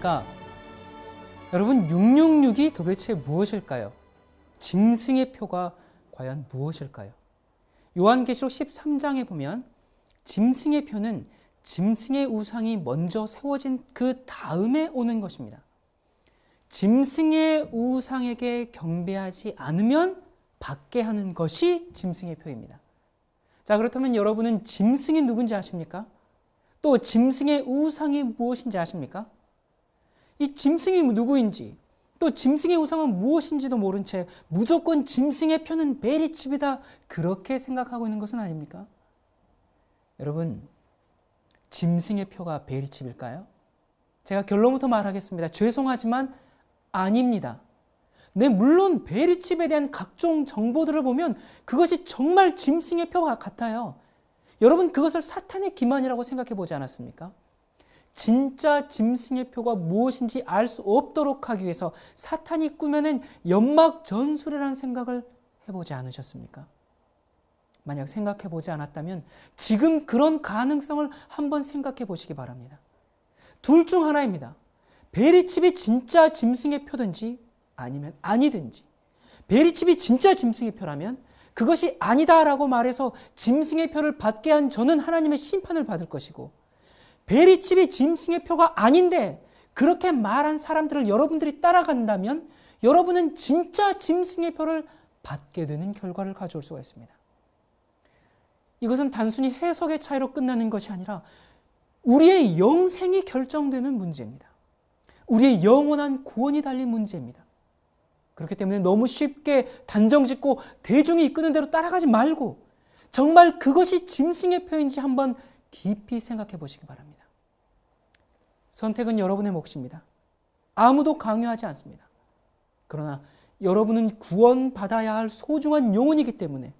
안녕하십니까? 여러분, 666이 도대체 무엇일까요? 짐승의 표가 과연 무엇일까요? 요한계시록 13장에 보면 짐승의 표는 짐승의 우상이 먼저 세워진 그 다음에 오는 것입니다. 짐승의 우상에게 경배하지 않으면 받게 하는 것이 짐승의 표입니다. 자, 그렇다면 여러분은 짐승이 누군지 아십니까? 또 짐승의 우상이 무엇인지 아십니까? 이 짐승이 누구인지, 또 짐승의 우상은 무엇인지도 모른 채 무조건 짐승의 표는 베리칩이다, 그렇게 생각하고 있는 것은 아닙니까? 여러분, 짐승의 표가 베리칩일까요? 제가 결론부터 말하겠습니다. 죄송하지만 아닙니다. 네, 물론 베리칩에 대한 각종 정보들을 보면 그것이 정말 짐승의 표와 같아요. 여러분, 그것을 사탄의 기만이라고 생각해 보지 않았습니까? 진짜 짐승의 표가 무엇인지 알 수 없도록 하기 위해서 사탄이 꾸며낸 연막 전술이라는 생각을 해보지 않으셨습니까? 만약 생각해 보지 않았다면 지금 그런 가능성을 한번 생각해 보시기 바랍니다. 둘 중 하나입니다. 베리칩이 진짜 짐승의 표든지 아니면 아니든지. 베리칩이 진짜 짐승의 표라면 그것이 아니다라고 말해서 짐승의 표를 받게 한 저는 하나님의 심판을 받을 것이고, 베리칩이 짐승의 표가 아닌데 그렇게 말한 사람들을 여러분들이 따라간다면 여러분은 진짜 짐승의 표를 받게 되는 결과를 가져올 수가 있습니다. 이것은 단순히 해석의 차이로 끝나는 것이 아니라 우리의 영생이 결정되는 문제입니다. 우리의 영원한 구원이 달린 문제입니다. 그렇기 때문에 너무 쉽게 단정짓고 대중이 이끄는 대로 따라가지 말고 정말 그것이 짐승의 표인지 한번 깊이 생각해 보시기 바랍니다. 선택은 여러분의 몫입니다. 아무도 강요하지 않습니다. 그러나 여러분은 구원받아야 할 소중한 영혼이기 때문에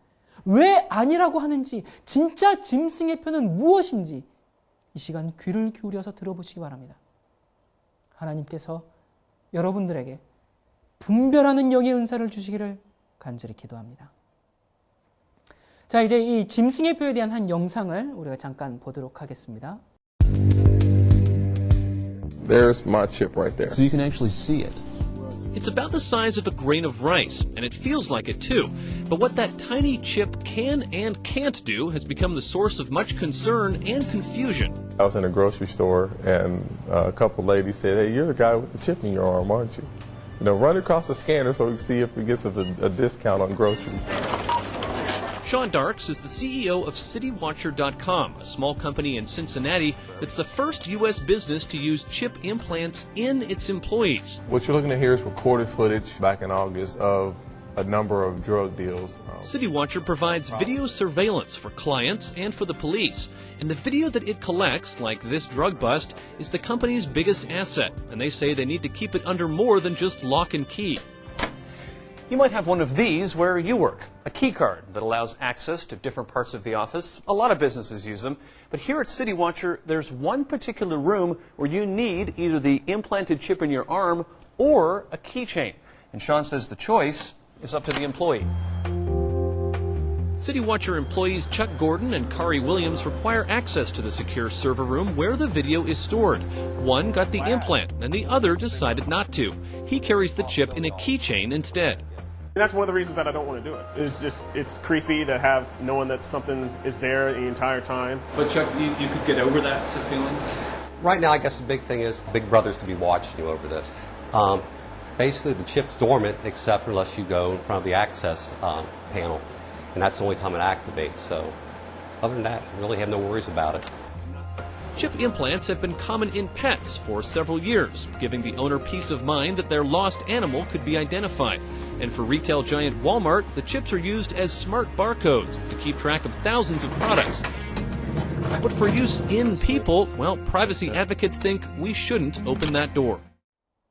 왜 아니라고 하는지, 진짜 짐승의 표는 무엇인지 이 시간 귀를 기울여서 들어보시기 바랍니다. 하나님께서 여러분들에게 분별하는 영의 은사를 주시기를 간절히 기도합니다. 자, 이제 이 짐승의 표에 대한 한 영상을 우리가 잠깐 보도록 하겠습니다. There's my chip right there. So you can actually see it. It's about the size of a grain of rice, and it feels like it too. But what that tiny chip can and can't do has become the source of much concern and confusion. I was in a grocery store, and a couple ladies said, "Hey, you're the guy with the chip in your arm, aren't you? You know, run across the scanner so we can see if it gets a discount on groceries." Sean Darks is the CEO of CityWatcher.com, a small company in Cincinnati that's the first U.S. business to use chip implants in its employees. What you're looking at here is recorded footage back in August of a number of drug deals. CityWatcher provides video surveillance for clients and for the police. And the video that it collects, like this drug bust, is the company's biggest asset. And they say they need to keep it under more than just lock and key. You might have one of these where you work, a key card that allows access to different parts of the office. A lot of businesses use them, but here at CityWatcher, there's one particular room where you need either the implanted chip in your arm or a keychain. And Sean says the choice is up to the employee. CityWatcher employees Chuck Gordon and Kari Williams require access to the secure server room where the video is stored. One got the implant, and the other decided not to. He carries the chip in a keychain instead. That's one of the reasons that I don't want to do it. It's creepy to have knowing that something is there the entire time. But Chuck, you could get over that feeling? Right now, I guess the big thing is Big Brother's to be watching you over this. Basically, the chip's dormant except unless you go in front of the access panel, and that's the only time it activates. So, other than that, I really have no worries about it. Chip implants have been common in pets for several years, giving the owner peace of mind that their lost animal could be identified. And for retail giant Walmart, the chips are used as smart barcodes to keep track of thousands of products. But for use in people, well, privacy advocates think we shouldn't open that door.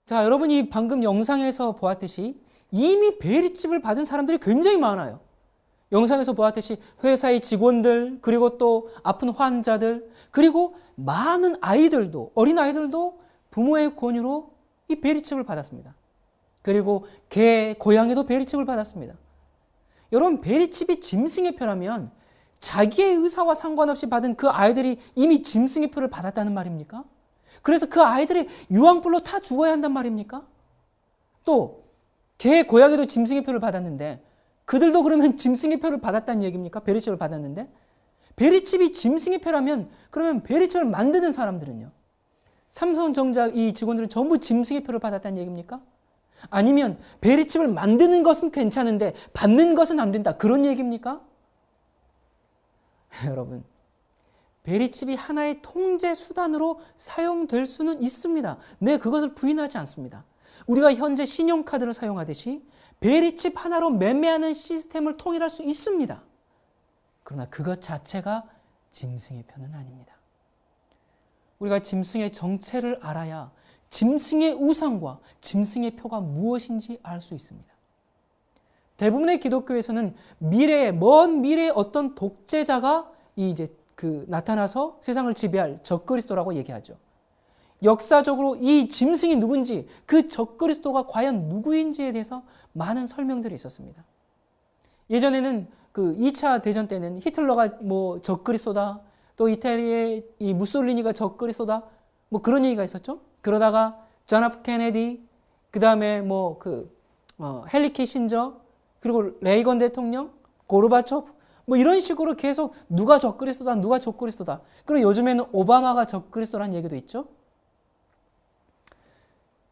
자, 여러분이 방금 영상에서 보았듯이 이미 베리칩을 받은 사람들이 굉장히 많아요. 영상에서 보았듯이 회사의 직원들, 그리고 또 아픈 환자들, 그리고 많은 아이들도, 어린 아이들도 부모의 권유로 이 베리칩을 받았습니다. 그리고 개, 고양이도 베리칩을 받았습니다. 여러분, 베리칩이 짐승의 표라면 자기의 의사와 상관없이 받은 그 아이들이 이미 짐승의 표를 받았다는 말입니까? 그래서 그 아이들이 유황불로 다 죽어야 한단 말입니까? 또 개, 고양이도 짐승의 표를 받았는데 그들도 그러면 짐승의 표를 받았다는 얘기입니까? 베리칩을 받았는데 베리칩이 짐승의 표라면 그러면 베리칩을 만드는 사람들은요? 삼성전자 이 직원들은 전부 짐승의 표를 받았다는 얘기입니까? 아니면 베리칩을 만드는 것은 괜찮은데 받는 것은 안 된다 그런 얘기입니까? 여러분, 베리칩이 하나의 통제 수단으로 사용될 수는 있습니다. 네, 그것을 부인하지 않습니다. 우리가 현재 신용카드를 사용하듯이 베리칩 하나로 매매하는 시스템을 통일할 수 있습니다. 그러나 그것 자체가 짐승의 표는 아닙니다. 우리가 짐승의 정체를 알아야 짐승의 우상과 짐승의 표가 무엇인지 알 수 있습니다. 대부분의 기독교에서는 먼 미래에 어떤 독재자가 이제 나타나서 세상을 지배할 적그리스도라고 얘기하죠. 역사적으로 이 짐승이 누군지, 그 적그리스도가 과연 누구인지에 대해서 많은 설명들이 있었습니다. 예전에는 2차 대전 때는 히틀러가 적그리스도다, 또 이태리의 이 무솔리니가 적그리스도다, 그런 얘기가 있었죠. 그러다가 존 F 케네디, 그 다음에 헨리 키신저, 그리고 레이건 대통령, 고르바초프, 이런 식으로 계속 누가 적그리스도다, 누가 적그리스도다. 그리고 요즘에는 오바마가 적그리스도라는 얘기도 있죠.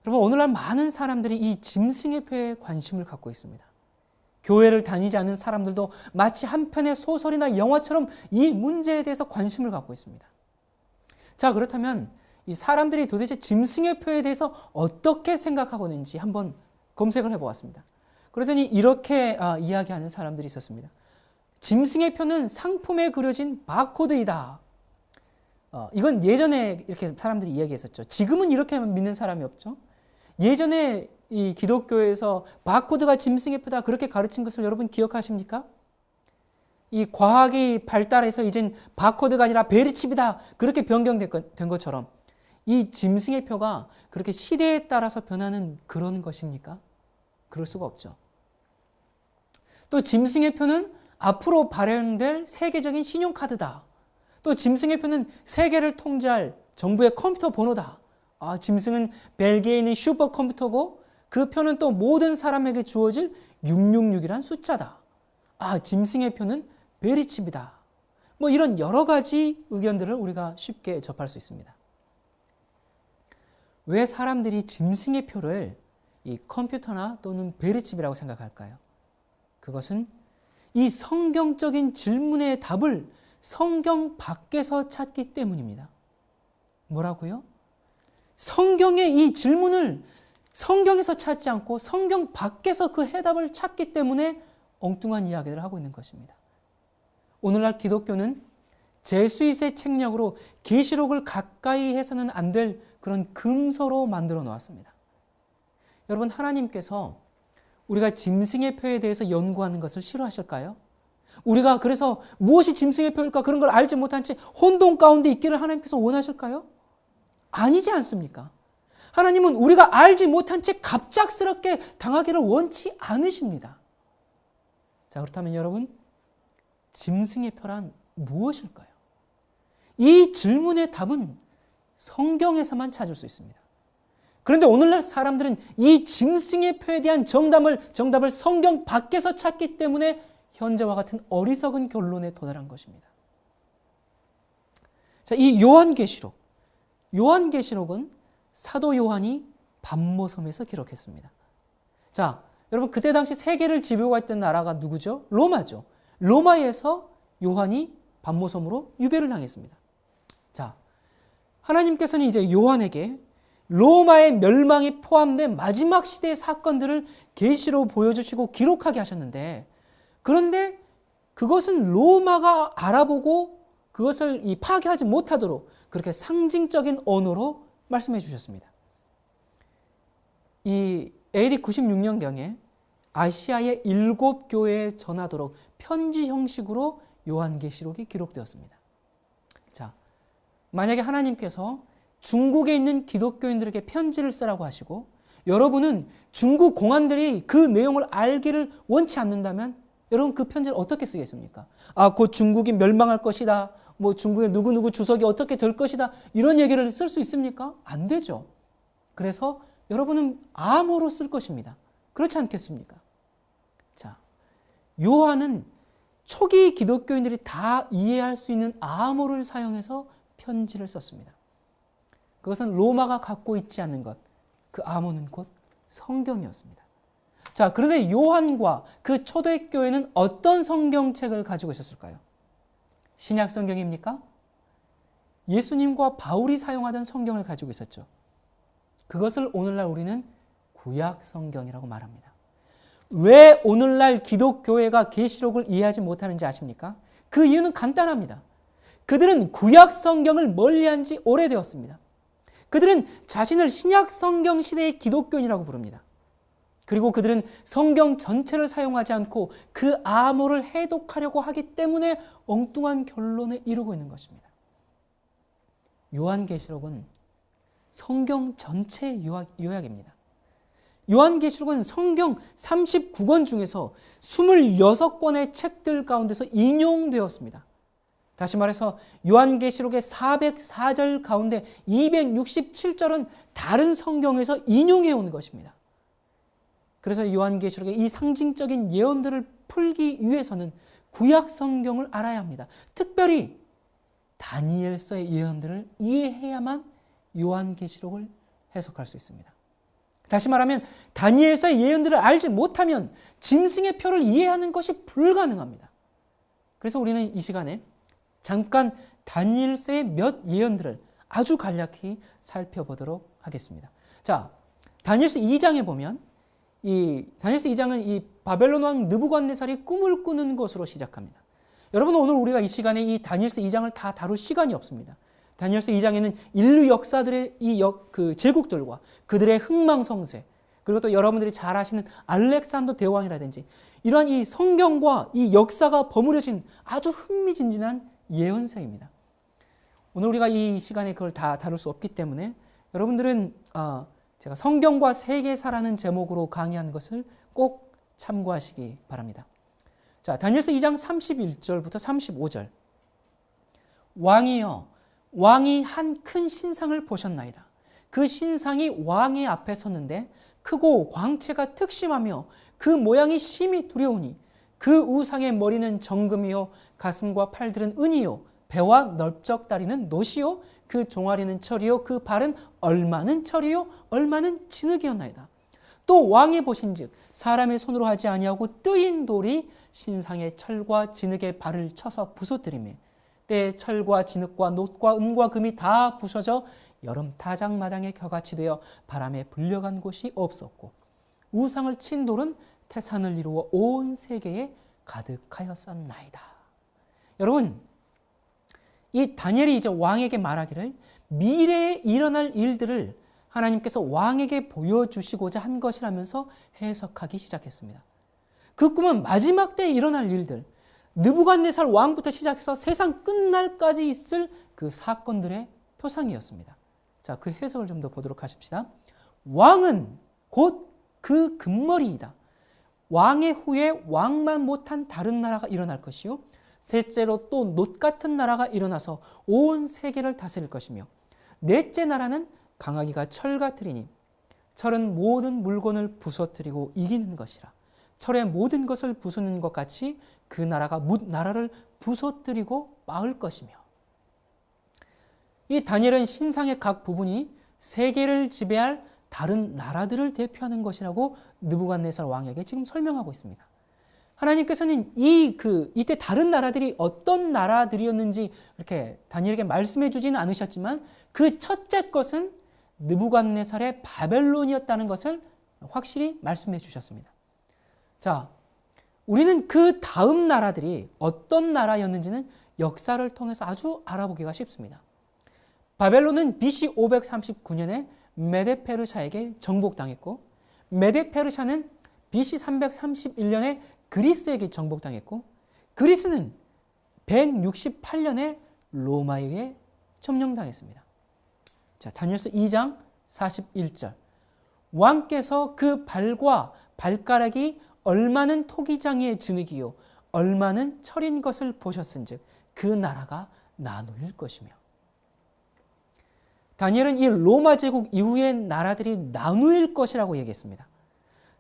여러분, 오늘날 많은 사람들이 이 짐승의 표에 관심을 갖고 있습니다. 교회를 다니지 않는 사람들도 마치 한 편의 소설이나 영화처럼 이 문제에 대해서 관심을 갖고 있습니다. 자, 그렇다면 이 사람들이 도대체 짐승의 표에 대해서 어떻게 생각하고 있는지 한번 검색을 해보았습니다. 그러더니 이렇게 이야기하는 사람들이 있었습니다. 짐승의 표는 상품에 그려진 바코드이다. 이건 예전에 이렇게 사람들이 이야기했었죠. 지금은 이렇게 믿는 사람이 없죠. 예전에 이 기독교에서 바코드가 짐승의 표다 그렇게 가르친 것을 여러분 기억하십니까? 이 과학이 발달해서 이젠 바코드가 아니라 베리칩이다 그렇게 변경된 것처럼 이 짐승의 표가 그렇게 시대에 따라서 변하는 그런 것입니까? 그럴 수가 없죠. 또 짐승의 표는 앞으로 발행될 세계적인 신용카드다. 또 짐승의 표는 세계를 통제할 정부의 컴퓨터 번호다. 짐승은 벨기에에 있는 슈퍼컴퓨터고 그 표는 또 모든 사람에게 주어질 666이란 숫자다. 짐승의 표는 베리칩이다. 이런 여러 가지 의견들을 우리가 쉽게 접할 수 있습니다. 왜 사람들이 짐승의 표를 이 컴퓨터나 또는 베리칩이라고 생각할까요? 그것은 이 성경적인 질문의 답을 성경 밖에서 찾기 때문입니다. 뭐라고요? 성경의 이 질문을 성경에서 찾지 않고 성경 밖에서 그 해답을 찾기 때문에 엉뚱한 이야기를 하고 있는 것입니다. 오늘날 기독교는 제수잇의 책략으로 계시록을 가까이 해서는 안 될 그런 금서로 만들어 놓았습니다. 여러분, 하나님께서 우리가 짐승의 표에 대해서 연구하는 것을 싫어하실까요? 우리가 그래서 무엇이 짐승의 표일까 그런 걸 알지 못한 채 혼돈 가운데 있기를 하나님께서 원하실까요? 아니지 않습니까? 하나님은 우리가 알지 못한 채 갑작스럽게 당하기를 원치 않으십니다. 자, 그렇다면 여러분, 짐승의 표란 무엇일까요? 이 질문의 답은 성경에서만 찾을 수 있습니다. 그런데 오늘날 사람들은 이 짐승의 표에 대한 정답을 성경 밖에서 찾기 때문에 현재와 같은 어리석은 결론에 도달한 것입니다. 자, 이 요한계시록은 사도 요한이 밤모섬에서 기록했습니다. 자, 여러분, 그때 당시 세계를 지배하고 있던 나라가 누구죠? 로마죠. 로마에서 요한이 밤모섬으로 유배를 당했습니다. 자, 하나님께서는 이제 요한에게 로마의 멸망이 포함된 마지막 시대의 사건들을 계시로 보여주시고 기록하게 하셨는데, 그런데 그것은 로마가 알아보고 그것을 파괴하지 못하도록 그렇게 상징적인 언어로 말씀해 주셨습니다. 이 AD 96년경에 아시아의 7교회에 전하도록 편지 형식으로 요한계시록이 기록되었습니다. 자, 만약에 하나님께서 중국에 있는 기독교인들에게 편지를 쓰라고 하시고 여러분은 중국 공안들이 그 내용을 알기를 원치 않는다면 여러분 그 편지를 어떻게 쓰겠습니까? 곧 중국이 멸망할 것이다. 뭐 중국의 누구누구 주석이 어떻게 될 것이다 이런 얘기를 쓸 수 있습니까? 안 되죠. 그래서 여러분은 암호로 쓸 것입니다. 그렇지 않겠습니까? 자, 요한은 초기 기독교인들이 다 이해할 수 있는 암호를 사용해서 편지를 썼습니다. 그것은 로마가 갖고 있지 않는 것, 그 암호는 곧 성경이었습니다. 자, 그런데 요한과 그 초대교회는 어떤 성경책을 가지고 있었을까요? 신약 성경입니까? 예수님과 바울이 사용하던 성경을 가지고 있었죠. 그것을 오늘날 우리는 구약 성경이라고 말합니다. 왜 오늘날 기독교회가 계시록을 이해하지 못하는지 아십니까? 그 이유는 간단합니다. 그들은 구약 성경을 멀리한 지 오래되었습니다. 그들은 자신을 신약 성경 시대의 기독교인이라고 부릅니다. 그리고 그들은 성경 전체를 사용하지 않고 그 암호를 해독하려고 하기 때문에 엉뚱한 결론에 이르고 있는 것입니다. 요한계시록은 성경 전체의 요약입니다. 요한계시록은 성경 39권 중에서 26권의 책들 가운데서 인용되었습니다. 다시 말해서 요한계시록의 404절 가운데 267절은 다른 성경에서 인용해 온 것입니다. 그래서 요한계시록의 이 상징적인 예언들을 풀기 위해서는 구약 성경을 알아야 합니다. 특별히 다니엘서의 예언들을 이해해야만 요한계시록을 해석할 수 있습니다. 다시 말하면 다니엘서의 예언들을 알지 못하면 짐승의 표를 이해하는 것이 불가능합니다. 그래서 우리는 이 시간에 잠깐 다니엘서의 몇 예언들을 아주 간략히 살펴보도록 하겠습니다. 자, 다니엘서 2장에 보면 이 다니엘서 2장은 이 바벨론 왕 느부갓네살이 꿈을 꾸는 것으로 시작합니다. 여러분, 오늘 우리가 이 시간에 이 다니엘서 2장을 다 다룰 시간이 없습니다. 다니엘서 2장에는 인류 역사들의 그 제국들과 그들의 흥망성쇠, 그리고 또 여러분들이 잘 아시는 알렉산더 대왕이라든지 이러한 이 성경과 이 역사가 버무려진 아주 흥미진진한 예언서입니다. 오늘 우리가 이 시간에 그걸 다 다룰 수 없기 때문에 여러분들은 제가 성경과 세계사라는 제목으로 강의한 것을 꼭 참고하시기 바랍니다. 자, 다니엘서 2장 31절부터 35절. 왕이여, 왕이 한 큰 신상을 보셨나이다. 그 신상이 왕의 앞에 섰는데 크고 광채가 특심하며 그 모양이 심히 두려우니 그 우상의 머리는 정금이요 가슴과 팔들은 은이요 배와 넓적다리는 노시요 그 종아리는 철이요 그 발은 얼마는 철이요 얼마는 진흙이었나이다. 또 왕이 보신즉 사람의 손으로 하지 아니하고 뜨인 돌이 신상의 철과 진흙의 발을 쳐서 부서뜨리매 때에 철과 진흙과 놋과 은과 금이 다 부서져 여름 타작마당에 겨같이 되어 바람에 불려간 곳이 없었고 우상을 친 돌은 태산을 이루어 온 세계에 가득하였었나이다. 여러분, 이 다니엘이 이제 왕에게 말하기를 미래에 일어날 일들을 하나님께서 왕에게 보여주시고자 한 것이라면서 해석하기 시작했습니다. 그 꿈은 마지막 때에 일어날 일들, 느부갓네살 왕부터 시작해서 세상 끝날까지 있을 그 사건들의 표상이었습니다. 자, 그 해석을 좀 더 보도록 하십시다. 왕은 곧 그 금머리이다. 왕의 후에 왕만 못한 다른 나라가 일어날 것이요 셋째로 또 놋 같은 나라가 일어나서 온 세계를 다스릴 것이며 넷째 나라는 강하기가 철 같으리니 철은 모든 물건을 부서뜨리고 이기는 것이라. 철의 모든 것을 부수는 것 같이 그 나라가 뭇 나라를 부서뜨리고 마을 것이며. 이 다니엘은 신상의 각 부분이 세계를 지배할 다른 나라들을 대표하는 것이라고 느부갓네살 왕에게 지금 설명하고 있습니다. 하나님께서는 이때 다른 나라들이 어떤 나라들이었는지 이렇게 다니엘에게 말씀해 주지는 않으셨지만 그 첫째 것은 느부갓네살의 바벨론이었다는 것을 확실히 말씀해 주셨습니다. 자, 우리는 그 다음 나라들이 어떤 나라였는지는 역사를 통해서 아주 알아보기가 쉽습니다. 바벨론은 BC 539년에 메데페르샤에게 정복당했고 메데페르샤는 BC 331년에 그리스에게 정복당했고 그리스는 168년에 로마에 의해 점령당했습니다. 자, 다니엘서 2장 41절. 왕께서 그 발과 발가락이 얼마는 토기장이의 진흙이요 얼마는 철인 것을 보셨은즉 그 나라가 나누일 것이며, 다니엘은 이 로마 제국 이후의 나라들이 나누일 것이라고 얘기했습니다.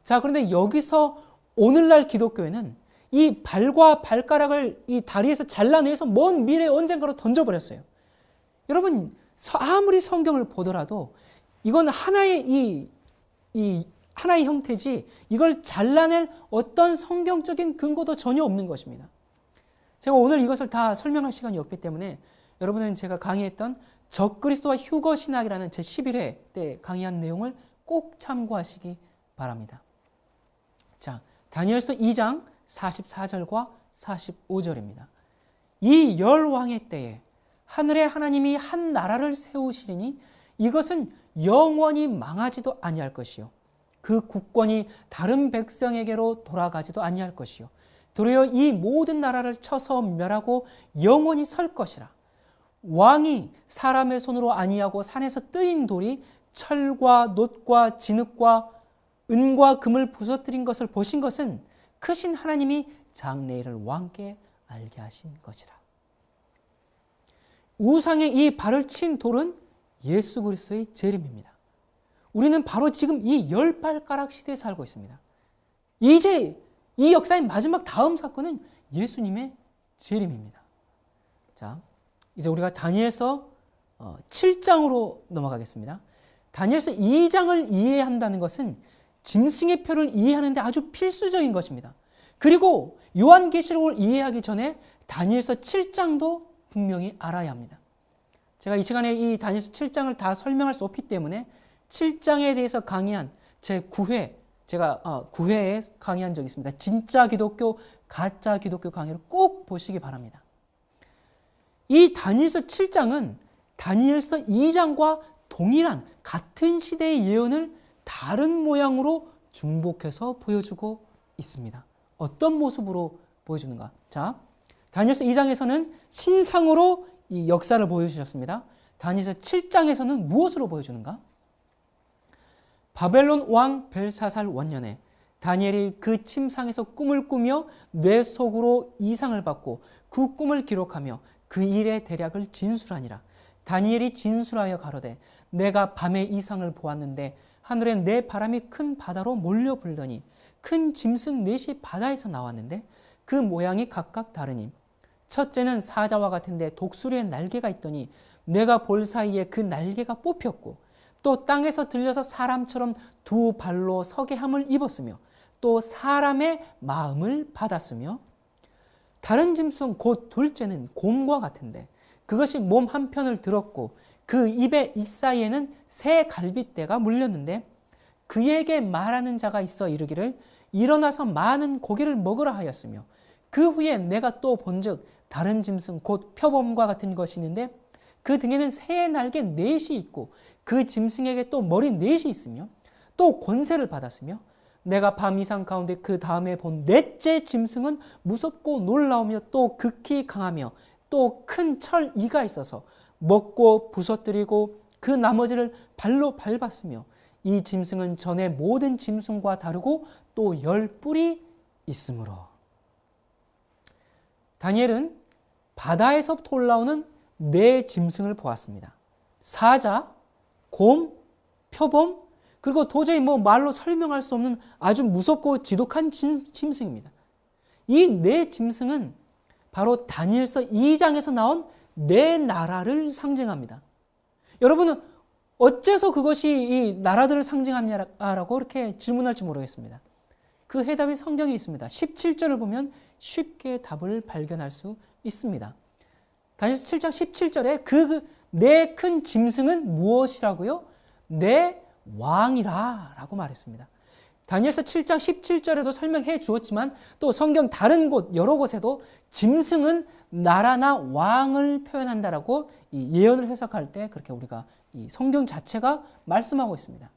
자, 그런데 여기서 오늘날 기독교회는 이 발과 발가락을 이 다리에서 잘라내서 먼 미래 언젠가로 던져버렸어요. 여러분, 아무리 성경을 보더라도 이건 하나의 하나의 형태지 이걸 잘라낼 어떤 성경적인 근거도 전혀 없는 것입니다. 제가 오늘 이것을 다 설명할 시간이 없기 때문에 여러분은 제가 강의했던 적그리스도와 휴거신학이라는 제11회 때 강의한 내용을 꼭 참고하시기 바랍니다. 자, 다니엘서 2장 44절과 45절입니다. 이 열왕의 때에 하늘의 하나님이 한 나라를 세우시리니 이것은 영원히 망하지도 아니할 것이요 그 국권이 다른 백성에게로 돌아가지도 아니할 것이요 도리어 이 모든 나라를 쳐서 멸하고 영원히 설 것이라. 왕이 사람의 손으로 아니하고 산에서 뜨인 돌이 철과 놋과 진흙과 은과 금을 부서뜨린 것을 보신 것은 크신 하나님이 장래일을 왕께 알게 하신 것이라. 우상의 이 발을 친 돌은 예수 그리스도의 재림입니다. 우리는 바로 지금 이 열 발가락 시대에 살고 있습니다. 이제 이 역사의 마지막 다음 사건은 예수님의 재림입니다. 자, 이제 우리가 다니엘서 7장으로 넘어가겠습니다. 다니엘서 2장을 이해한다는 것은 짐승의 표를 이해하는 데 아주 필수적인 것입니다. 그리고 요한계시록을 이해하기 전에 다니엘서 7장도 분명히 알아야 합니다. 제가 이 시간에 이 다니엘서 7장을 다 설명할 수 없기 때문에 7장에 대해서 강의한 제 9회, 제가 9회에 강의한 적이 있습니다. 진짜 기독교, 가짜 기독교 강의를 꼭 보시기 바랍니다. 이 다니엘서 7장은 다니엘서 2장과 동일한 같은 시대의 예언을 다른 모양으로 중복해서 보여주고 있습니다. 어떤 모습으로 보여주는가? 자, 다니엘서 2장에서는 신상으로 이 역사를 보여주셨습니다. 다니엘서 7장에서는 무엇으로 보여주는가? 바벨론 왕 벨사살 원년에 다니엘이 그 침상에서 꿈을 꾸며 뇌 속으로 이상을 받고 그 꿈을 기록하며 그 일의 대략을 진술하니라. 다니엘이 진술하여 가로되 내가 밤에 이상을 보았는데 하늘에 네 바람이 큰 바다로 몰려 불더니 큰 짐승 넷이 바다에서 나왔는데 그 모양이 각각 다르니 첫째는 사자와 같은데 독수리의 날개가 있더니 내가 볼 사이에 그 날개가 뽑혔고 또 땅에서 들려서 사람처럼 두 발로 서게 함을 입었으며 또 사람의 마음을 받았으며 다른 짐승 곧 둘째는 곰과 같은데 그것이 몸 한편을 들었고 그 입의 잇사이에는 새 갈빗대가 물렸는데 그에게 말하는 자가 있어 이르기를 일어나서 많은 고기를 먹으라 하였으며 그 후에 내가 또 본즉 다른 짐승 곧 표범과 같은 것이 있는데 그 등에는 새의 날개 넷이 있고 그 짐승에게 또 머리 넷이 있으며 또 권세를 받았으며 내가 밤 이상 가운데 그 다음에 본 넷째 짐승은 무섭고 놀라우며 또 극히 강하며 또 큰 철 이가 있어서 먹고 부서뜨리고 그 나머지를 발로 밟았으며 이 짐승은 전에 모든 짐승과 다르고 또 10뿔이 있으므로. 다니엘은 바다에서부터 올라오는 네 짐승을 보았습니다. 사자, 곰, 표범, 그리고 도저히 말로 설명할 수 없는 아주 무섭고 지독한 짐승입니다. 이 네 짐승은 바로 다니엘서 2장에서 나온 네 나라를 상징합니다. 여러분은 어째서 그것이 이 나라들을 상징하냐라고 이렇게 질문할지 모르겠습니다. 그 해답이 성경에 있습니다. 17절을 보면 쉽게 답을 발견할 수 있습니다. 다니엘서 7장 17절에 그 네 큰 짐승은 무엇이라고요? 네 왕이라 라고 말했습니다. 다니엘서 7장 17절에도 설명해 주었지만 또 성경 다른 곳 여러 곳에도 짐승은 나라나 왕을 표현한다라고 이 예언을 해석할 때 그렇게 우리가 이 성경 자체가 말씀하고 있습니다.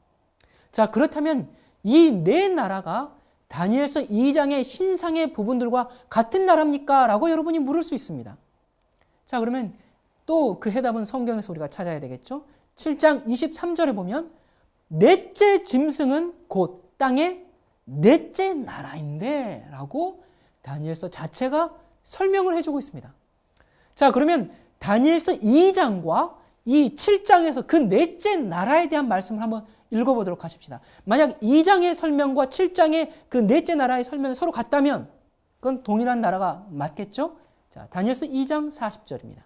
자, 그렇다면 이 네 나라가 다니엘서 2장의 신상의 부분들과 같은 나라입니까? 라고 여러분이 물을 수 있습니다. 자, 그러면 또 그 해답은 성경에서 우리가 찾아야 되겠죠? 7장 23절에 보면 넷째 짐승은 곧 땅의 넷째 나라인데 라고 다니엘서 자체가 설명을 해주고 있습니다. 자, 그러면 다니엘서 2장과 이 7장에서 그 넷째 나라에 대한 말씀을 한번 읽어보도록 하십시다. 만약 2장의 설명과 7장의 그 넷째 나라의 설명이 서로 같다면 그건 동일한 나라가 맞겠죠? 자, 다니엘서 2장 40절입니다.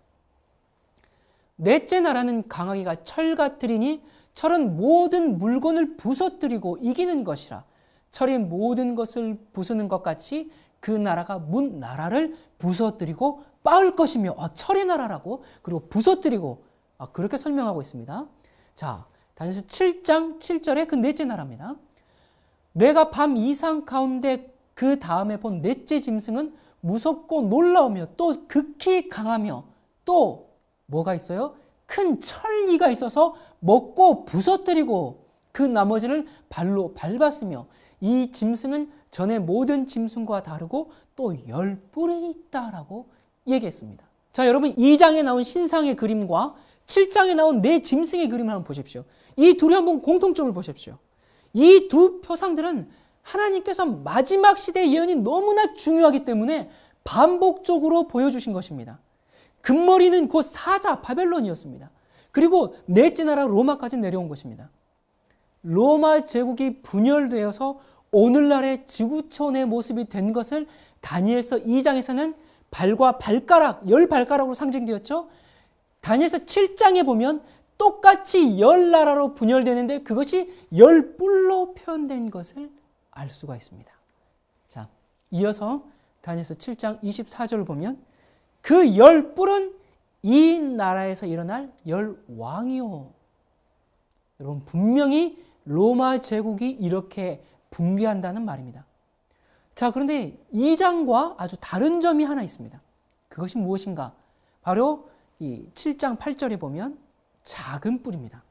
넷째 나라는 강하기가 철 같으리니 철은 모든 물건을 부서뜨리고 이기는 것이라. 철이 모든 것을 부수는 것 같이 그 나라가 문 나라를 부서뜨리고 빻을 것이며, 철의 나라라고, 그리고 부서뜨리고, 그렇게 설명하고 있습니다. 자, 다니엘서 7장 7절에 그 넷째 나라입니다. 내가 밤 이상 가운데 그 다음에 본 넷째 짐승은 무섭고 놀라우며 또 극히 강하며 또 뭐가 있어요? 큰 철기가 있어서 먹고 부서뜨리고 그 나머지를 발로 밟았으며 이 짐승은 전에 모든 짐승과 다르고 또 10뿔이 있다라고 얘기했습니다. 자, 여러분 2장에 나온 신상의 그림과 7장에 나온 네 짐승의 그림을 한번 보십시오. 이 둘이 한번 공통점을 보십시오. 이 두 표상들은 하나님께서 마지막 시대의 예언이 너무나 중요하기 때문에 반복적으로 보여주신 것입니다. 금머리는 곧 사자 바벨론이었습니다. 그리고 넷째 나라 로마까지 내려온 것입니다. 로마 제국이 분열되어서 오늘날의 지구촌의 모습이 된 것을 다니엘서 2장에서는 발과 발가락, 10발가락으로 상징되었죠. 다니엘서 7장에 보면 똑같이 10나라로 분열되는데 그것이 10뿔로 표현된 것을 알 수가 있습니다. 자, 이어서 다니엘서 7장 24절을 보면 그 10뿔은 이 나라에서 일어날 10왕이요. 여러분 분명히 로마 제국이 이렇게 붕괴한다는 말입니다. 자, 그런데 2장과 아주 다른 점이 하나 있습니다. 그것이 무엇인가? 바로 이 7장 8절에 보면 작은 뿔입니다.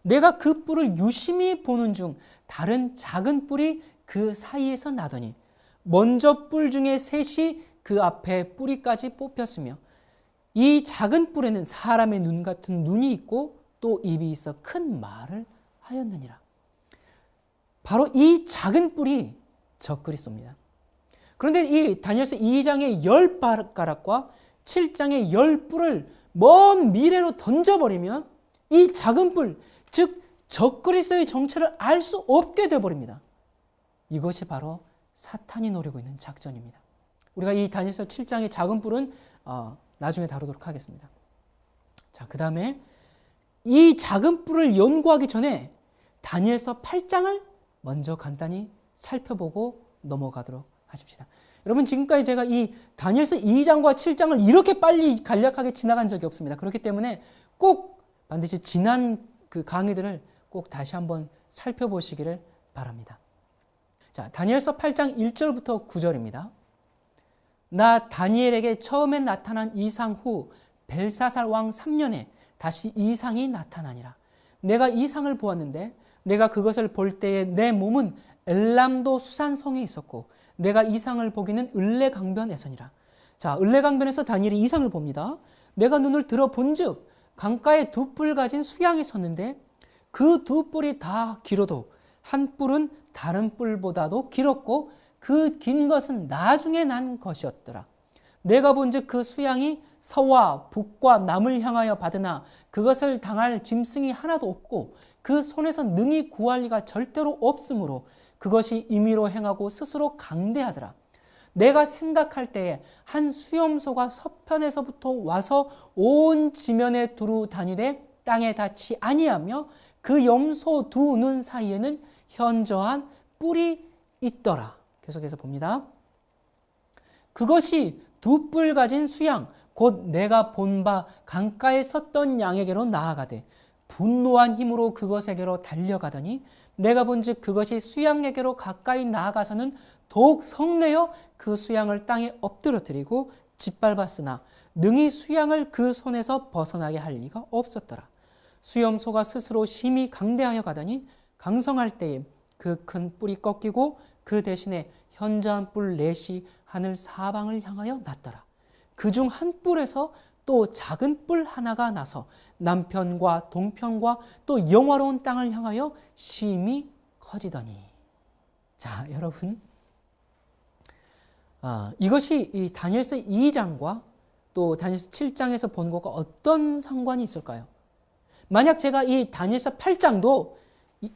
내가 그 뿔을 유심히 보는 중 다른 작은 뿔이 그 사이에서 나더니 먼저 뿔 중에 셋이 그 앞에 뿌리까지 뽑혔으며 이 작은 뿔에는 사람의 눈 같은 눈이 있고 또 입이 있어 큰 말을 하였느니라. 바로 이 작은 뿔이 적그리스도입니다. 그런데 이 다니엘서 2장의 10발가락과 7장의 10뿔을 먼 미래로 던져버리면 이 작은 뿔, 즉 적그리스도의 정체를 알 수 없게 되어버립니다. 이것이 바로 사탄이 노리고 있는 작전입니다. 우리가 이 다니엘서 7장의 작은 뿔은 나중에 다루도록 하겠습니다. 자, 그 다음에 이 작은 뿔을 연구하기 전에 다니엘서 8장을 먼저 간단히 살펴보고 넘어가도록 하십시다. 여러분 지금까지 제가 이 다니엘서 2장과 7장을 이렇게 빨리 간략하게 지나간 적이 없습니다. 그렇기 때문에 꼭 반드시 지난 그 강의들을 꼭 다시 한번 살펴보시기를 바랍니다. 자, 다니엘서 8장 1절부터 9절입니다. 나 다니엘에게 처음에 나타난 이상 후 벨사살 왕 3년에 다시 이상이 나타나니라. 내가 이상을 보았는데 내가 그것을 볼 때에 내 몸은 엘람도 수산성에 있었고 내가 이상을 보기는 을레강변에서니라. 자, 을레강변에서 다니엘이 이상을 봅니다. 내가 눈을 들어 본즉 강가에 두 뿔 가진 수양이 섰는데 그 두 뿔이 다 길어도 한 뿔은 다른 뿔보다도 길었고 그 긴 것은 나중에 난 것이었더라. 내가 본즉 그 수양이 서와 북과 남을 향하여 받으나 그것을 당할 짐승이 하나도 없고 그 손에서 능히 구할 리가 절대로 없으므로 그것이 임의로 행하고 스스로 강대하더라. 내가 생각할 때에 한 수염소가 서편에서부터 와서 온 지면에 두루 다니되 땅에 닿지 아니하며 그 염소 두 눈 사이에는 현저한 뿔이 있더라. 계속해서 봅니다. 그것이 두 뿔 가진 수양 곧 내가 본 바 강가에 섰던 양에게로 나아가되 분노한 힘으로 그것에게로 달려가더니 내가 본즉 그것이 수양에게로 가까이 나아가서는 더욱 성내어 그 수양을 땅에 엎드러뜨리고 짓밟았으나 능히 수양을 그 손에서 벗어나게 할 리가 없었더라. 수염소가 스스로 심히 강대하여 가더니 강성할 때에 그 큰 뿔이 꺾이고 그 대신에 현저한 뿔 넷이 하늘 사방을 향하여 났더라. 그중 한 뿔에서 또 작은 뿔 하나가 나서 남편과 동편과 또 영화로운 땅을 향하여 심히 커지더니. 자, 여러분, 이것이 이 다니엘서 2장과 또 다니엘서 7장에서 본 것과 어떤 상관이 있을까요? 만약 제가 이 다니엘서 8장도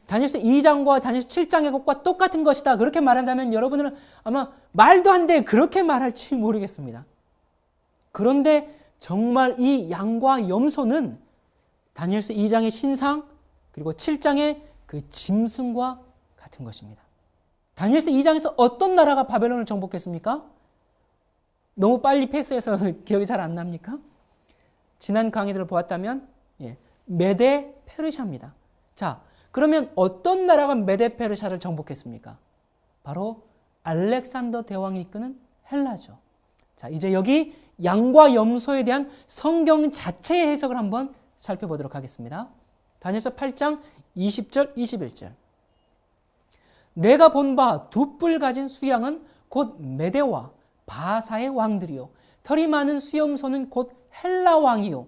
다니엘서 2장과 다니엘서 7장의 것과 똑같은 것이다 그렇게 말한다면 여러분들은 아마 말도 안 돼 그렇게 말할지 모르겠습니다. 그런데 정말 이 양과 염소는 다니엘서 2장의 신상 그리고 7장의 그 짐승과 같은 것입니다. 다니엘서 2장에서 어떤 나라가 바벨론을 정복했습니까? 너무 빨리 패스해서 기억이 잘 안 납니까? 지난 강의들을 보았다면 메데 페르시아입니다. 자, 그러면 어떤 나라가 메데 페르시아를 정복했습니까? 바로 알렉산더 대왕이 이끄는 헬라죠. 자, 이제 여기 양과 염소에 대한 성경 자체의 해석을 한번 살펴보도록 하겠습니다. 다니엘서 8장 20절 21절. 내가 본 바 두 뿔 가진 수양은 곧 메데와 바사의 왕들이요 털이 많은 수염소는 곧 헬라 왕이요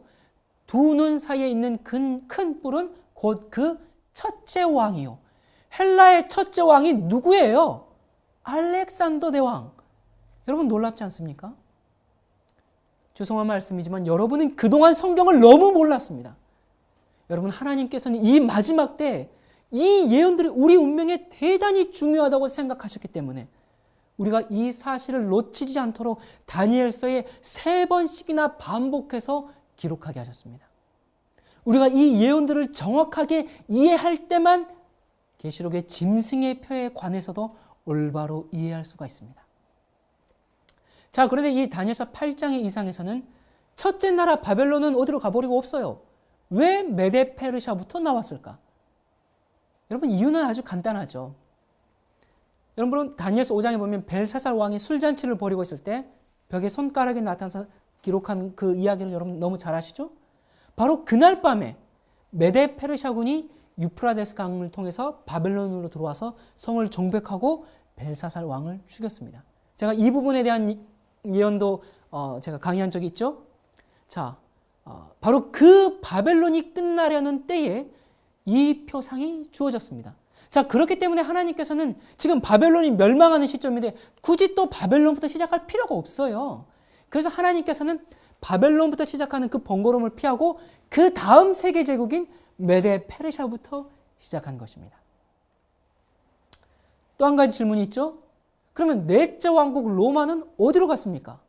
두 눈 사이에 있는 큰 뿔은 곧 그 첫째 왕이요. 헬라의 첫째 왕이 누구예요? 알렉산더 대왕. 여러분 놀랍지 않습니까? 죄송한 말씀이지만 여러분은 그동안 성경을 너무 몰랐습니다. 여러분 하나님께서는 이 마지막 때 이 예언들이 우리 운명에 대단히 중요하다고 생각하셨기 때문에 우리가 이 사실을 놓치지 않도록 다니엘서에 3번씩이나 반복해서 기록하게 하셨습니다. 우리가 이 예언들을 정확하게 이해할 때만 계시록의 짐승의 표에 관해서도 올바로 이해할 수가 있습니다. 자, 그런데 이 다니엘서 8장의 이상에서는 첫째 나라 바벨론은 어디로 가버리고 없어요. 왜 메데 페르시아부터 나왔을까? 여러분 이유는 아주 간단하죠. 여러분 다니엘서 5장에 보면 벨사살 왕이 술잔치를 벌이고 있을 때 벽에 손가락이 나타나서 기록한 그 이야기를 여러분 너무 잘 아시죠? 바로 그날 밤에 메데 페르시아군이 유프라데스 강을 통해서 바벨론으로 들어와서 성을 정복하고 벨사살 왕을 죽였습니다. 제가 이 부분에 대한 예언도 제가 강의한 적이 있죠. 자, 바로 그 바벨론이 끝나려는 때에 이 표상이 주어졌습니다. 자, 그렇기 때문에 하나님께서는 지금 바벨론이 멸망하는 시점인데 굳이 또 바벨론부터 시작할 필요가 없어요. 그래서 하나님께서는 바벨론부터 시작하는 그 번거로움을 피하고 그 다음 세계 제국인 메데 페르시아부터 시작한 것입니다. 또 한 가지 질문이 있죠. 그러면 넷째 왕국 로마는 어디로 갔습니까?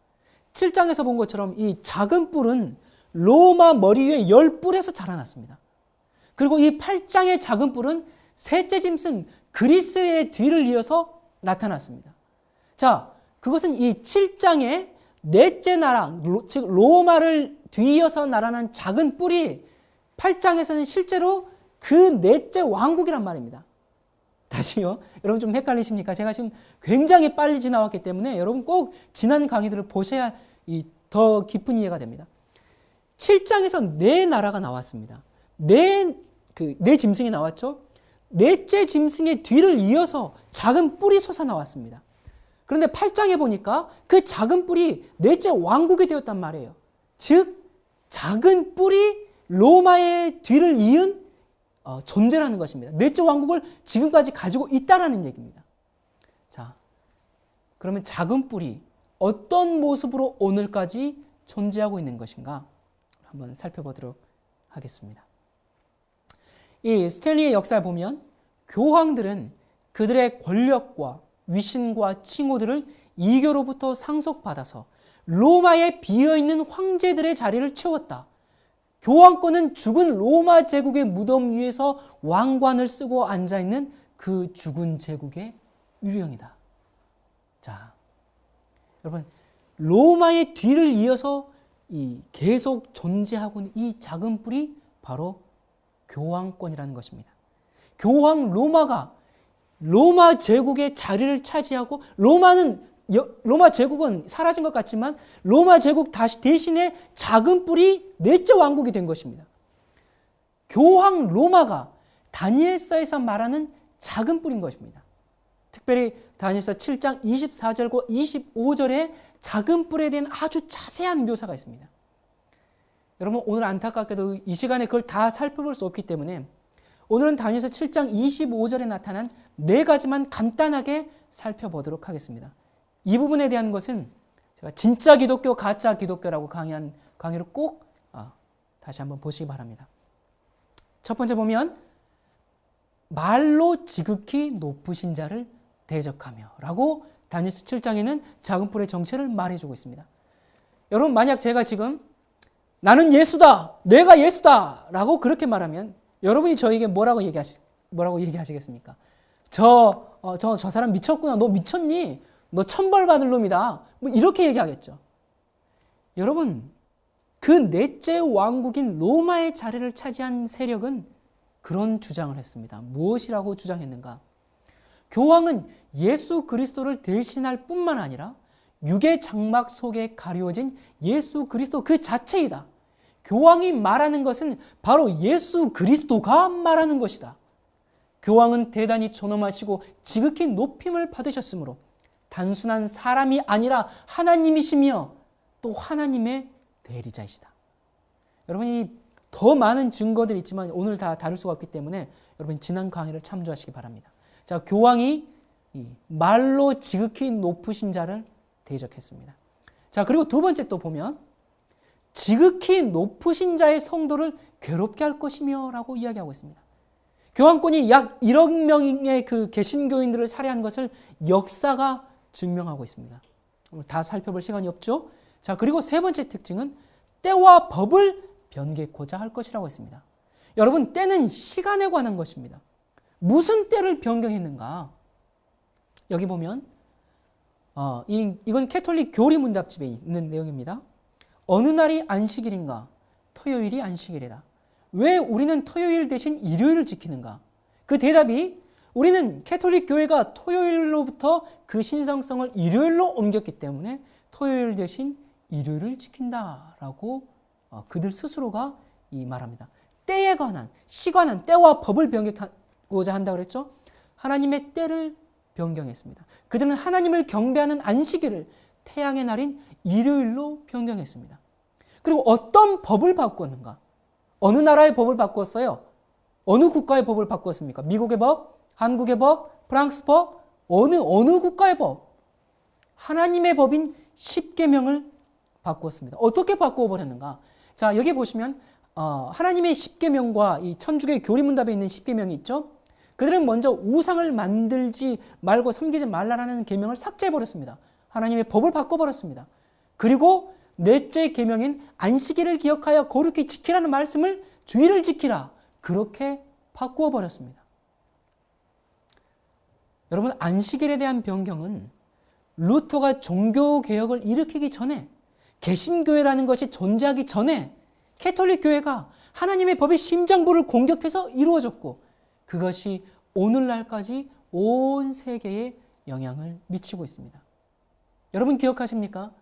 7장에서 본 것처럼 이 작은 뿔은 로마 머리 위에 10뿔에서 자라났습니다. 그리고 이 8장의 작은 뿔은 셋째 짐승 그리스의 뒤를 이어서 나타났습니다. 자, 그것은 이 7장의 넷째 나라, 즉 로마를 뒤이어서 나타난 작은 뿔이 8장에서는 실제로 그 넷째 왕국이란 말입니다. 다시요. 여러분 좀 헷갈리십니까? 제가 지금 굉장히 빨리 지나왔기 때문에 여러분 꼭 지난 강의들을 보셔야 더 깊은 이해가 됩니다. 7장에서 네 나라가 나왔습니다. 네 짐승이 나왔죠. 넷째 짐승의 뒤를 이어서 작은 뿔이 솟아나왔습니다. 그런데 8장에 보니까 그 작은 뿔이 넷째 왕국이 되었단 말이에요. 즉 작은 뿔이 로마의 뒤를 이은 존재라는 것입니다. 넷째 왕국을 지금까지 가지고 있다라는 얘기입니다. 자, 그러면 작은 뿔이 어떤 모습으로 오늘까지 존재하고 있는 것인가 한번 살펴보도록 하겠습니다. 이 스탠리의 역사를 보면 교황들은 그들의 권력과 위신과 칭호들을 이교로부터 상속받아서 로마에 비어있는 황제들의 자리를 채웠다. 교황권은 죽은 로마 제국의 무덤 위에서 왕관을 쓰고 앉아있는 그 죽은 제국의 유령이다. 자, 여러분 로마의 뒤를 이어서 계속 존재하고 있는 이 작은 뿔이 바로 교황권이라는 것입니다. 교황 로마가 로마 제국의 자리를 차지하고 로마 제국은 사라진 것 같지만 로마 제국 대신에 작은 뿔이 넷째 왕국이 된 것입니다. 교황 로마가 다니엘서에서 말하는 작은 뿔인 것입니다. 특별히 다니엘서 7장 24절과 25절에 작은 뿔에 대한 아주 자세한 묘사가 있습니다. 여러분 오늘 안타깝게도 이 시간에 그걸 다 살펴볼 수 없기 때문에 오늘은 다니엘서 7장 25절에 나타난 4가지만 간단하게 살펴보도록 하겠습니다. 이 부분에 대한 것은 제가 진짜 기독교, 가짜 기독교라고 강의한 강의를 꼭 다시 한번 보시기 바랍니다. 첫 번째 보면 말로 지극히 높으신 자를 대적하며 라고 다니엘서 7장에는 작은 뿔의 정체를 말해주고 있습니다. 여러분, 만약 제가 지금 나는 예수다, 내가 예수다 라고 그렇게 말하면 여러분이 저에게 뭐라고 얘기하시겠습니까? 저 사람 미쳤구나, 너 미쳤니? 너 천벌 받을 놈이다, 뭐 이렇게 얘기하겠죠. 여러분, 그 넷째 왕국인 로마의 자리를 차지한 세력은 그런 주장을 했습니다. 무엇이라고 주장했는가? 교황은 예수 그리스도를 대신할 뿐만 아니라 육의 장막 속에 가려진 예수 그리스도 그 자체이다. 교황이 말하는 것은 바로 예수 그리스도가 말하는 것이다. 교황은 대단히 존엄하시고 지극히 높임을 받으셨으므로 단순한 사람이 아니라 하나님이시며 또 하나님의 대리자이시다. 여러분이 더 많은 증거들이 있지만 오늘 다 다룰 수가 없기 때문에 여러분 지난 강의를 참조하시기 바랍니다. 자, 교황이 말로 지극히 높으신 자를 대적했습니다. 자, 그리고 두 번째 또 보면 지극히 높으신 자의 성도를 괴롭게 할 것이며 라고 이야기하고 있습니다. 교황권이 약 1억 명의 그 개신교인들을 살해한 것을 역사가 증명하고 있습니다. 오늘 다 살펴볼 시간이 없죠. 자, 그리고 세 번째 특징은 때와 법을 변개코자 할 것이라고 했습니다. 여러분, 때는 시간에 관한 것입니다. 무슨 때를 변경했는가? 여기 보면 이건 캐톨릭 교리 문답집에 있는 내용입니다. 어느 날이 안식일인가? 토요일이 안식일이다. 왜 우리는 토요일 대신 일요일을 지키는가? 그 대답이 우리는 캐톨릭 교회가 토요일로부터 그 신성성을 일요일로 옮겼기 때문에 토요일 대신 일요일을 지킨다라고 그들 스스로가 말합니다. 때에 관한, 시관한 때와 법을 변경하고자 한다고 그랬죠. 하나님의 때를 변경했습니다. 그들은 하나님을 경배하는 안식일을 태양의 날인 일요일로 변경했습니다. 그리고 어떤 법을 바꿨는가? 어느 나라의 법을 바꿨어요? 어느 국가의 법을 바꿨습니까? 미국의 법, 한국의 법, 프랑스 법, 어느 국가의 법? 하나님의 법인 십계명을 바꾸었습니다. 어떻게 바꾸어 버렸는가? 자, 여기 보시면 하나님의 십계명과 이 천주교의 교리문답에 있는 십계명이 있죠. 그들은 먼저 우상을 만들지 말고 섬기지 말라라는 계명을 삭제해 버렸습니다. 하나님의 법을 바꿔 버렸습니다. 그리고 넷째 계명인 안식일을 기억하여 거룩히 지키라는 말씀을 주일을 지키라, 그렇게 바꾸어 버렸습니다. 여러분, 안식일에 대한 변경은 루터가 종교개혁을 일으키기 전에, 개신교회라는 것이 존재하기 전에 캐톨릭 교회가 하나님의 법의 심장부를 공격해서 이루어졌고, 그것이 오늘날까지 온 세계에 영향을 미치고 있습니다. 여러분 기억하십니까?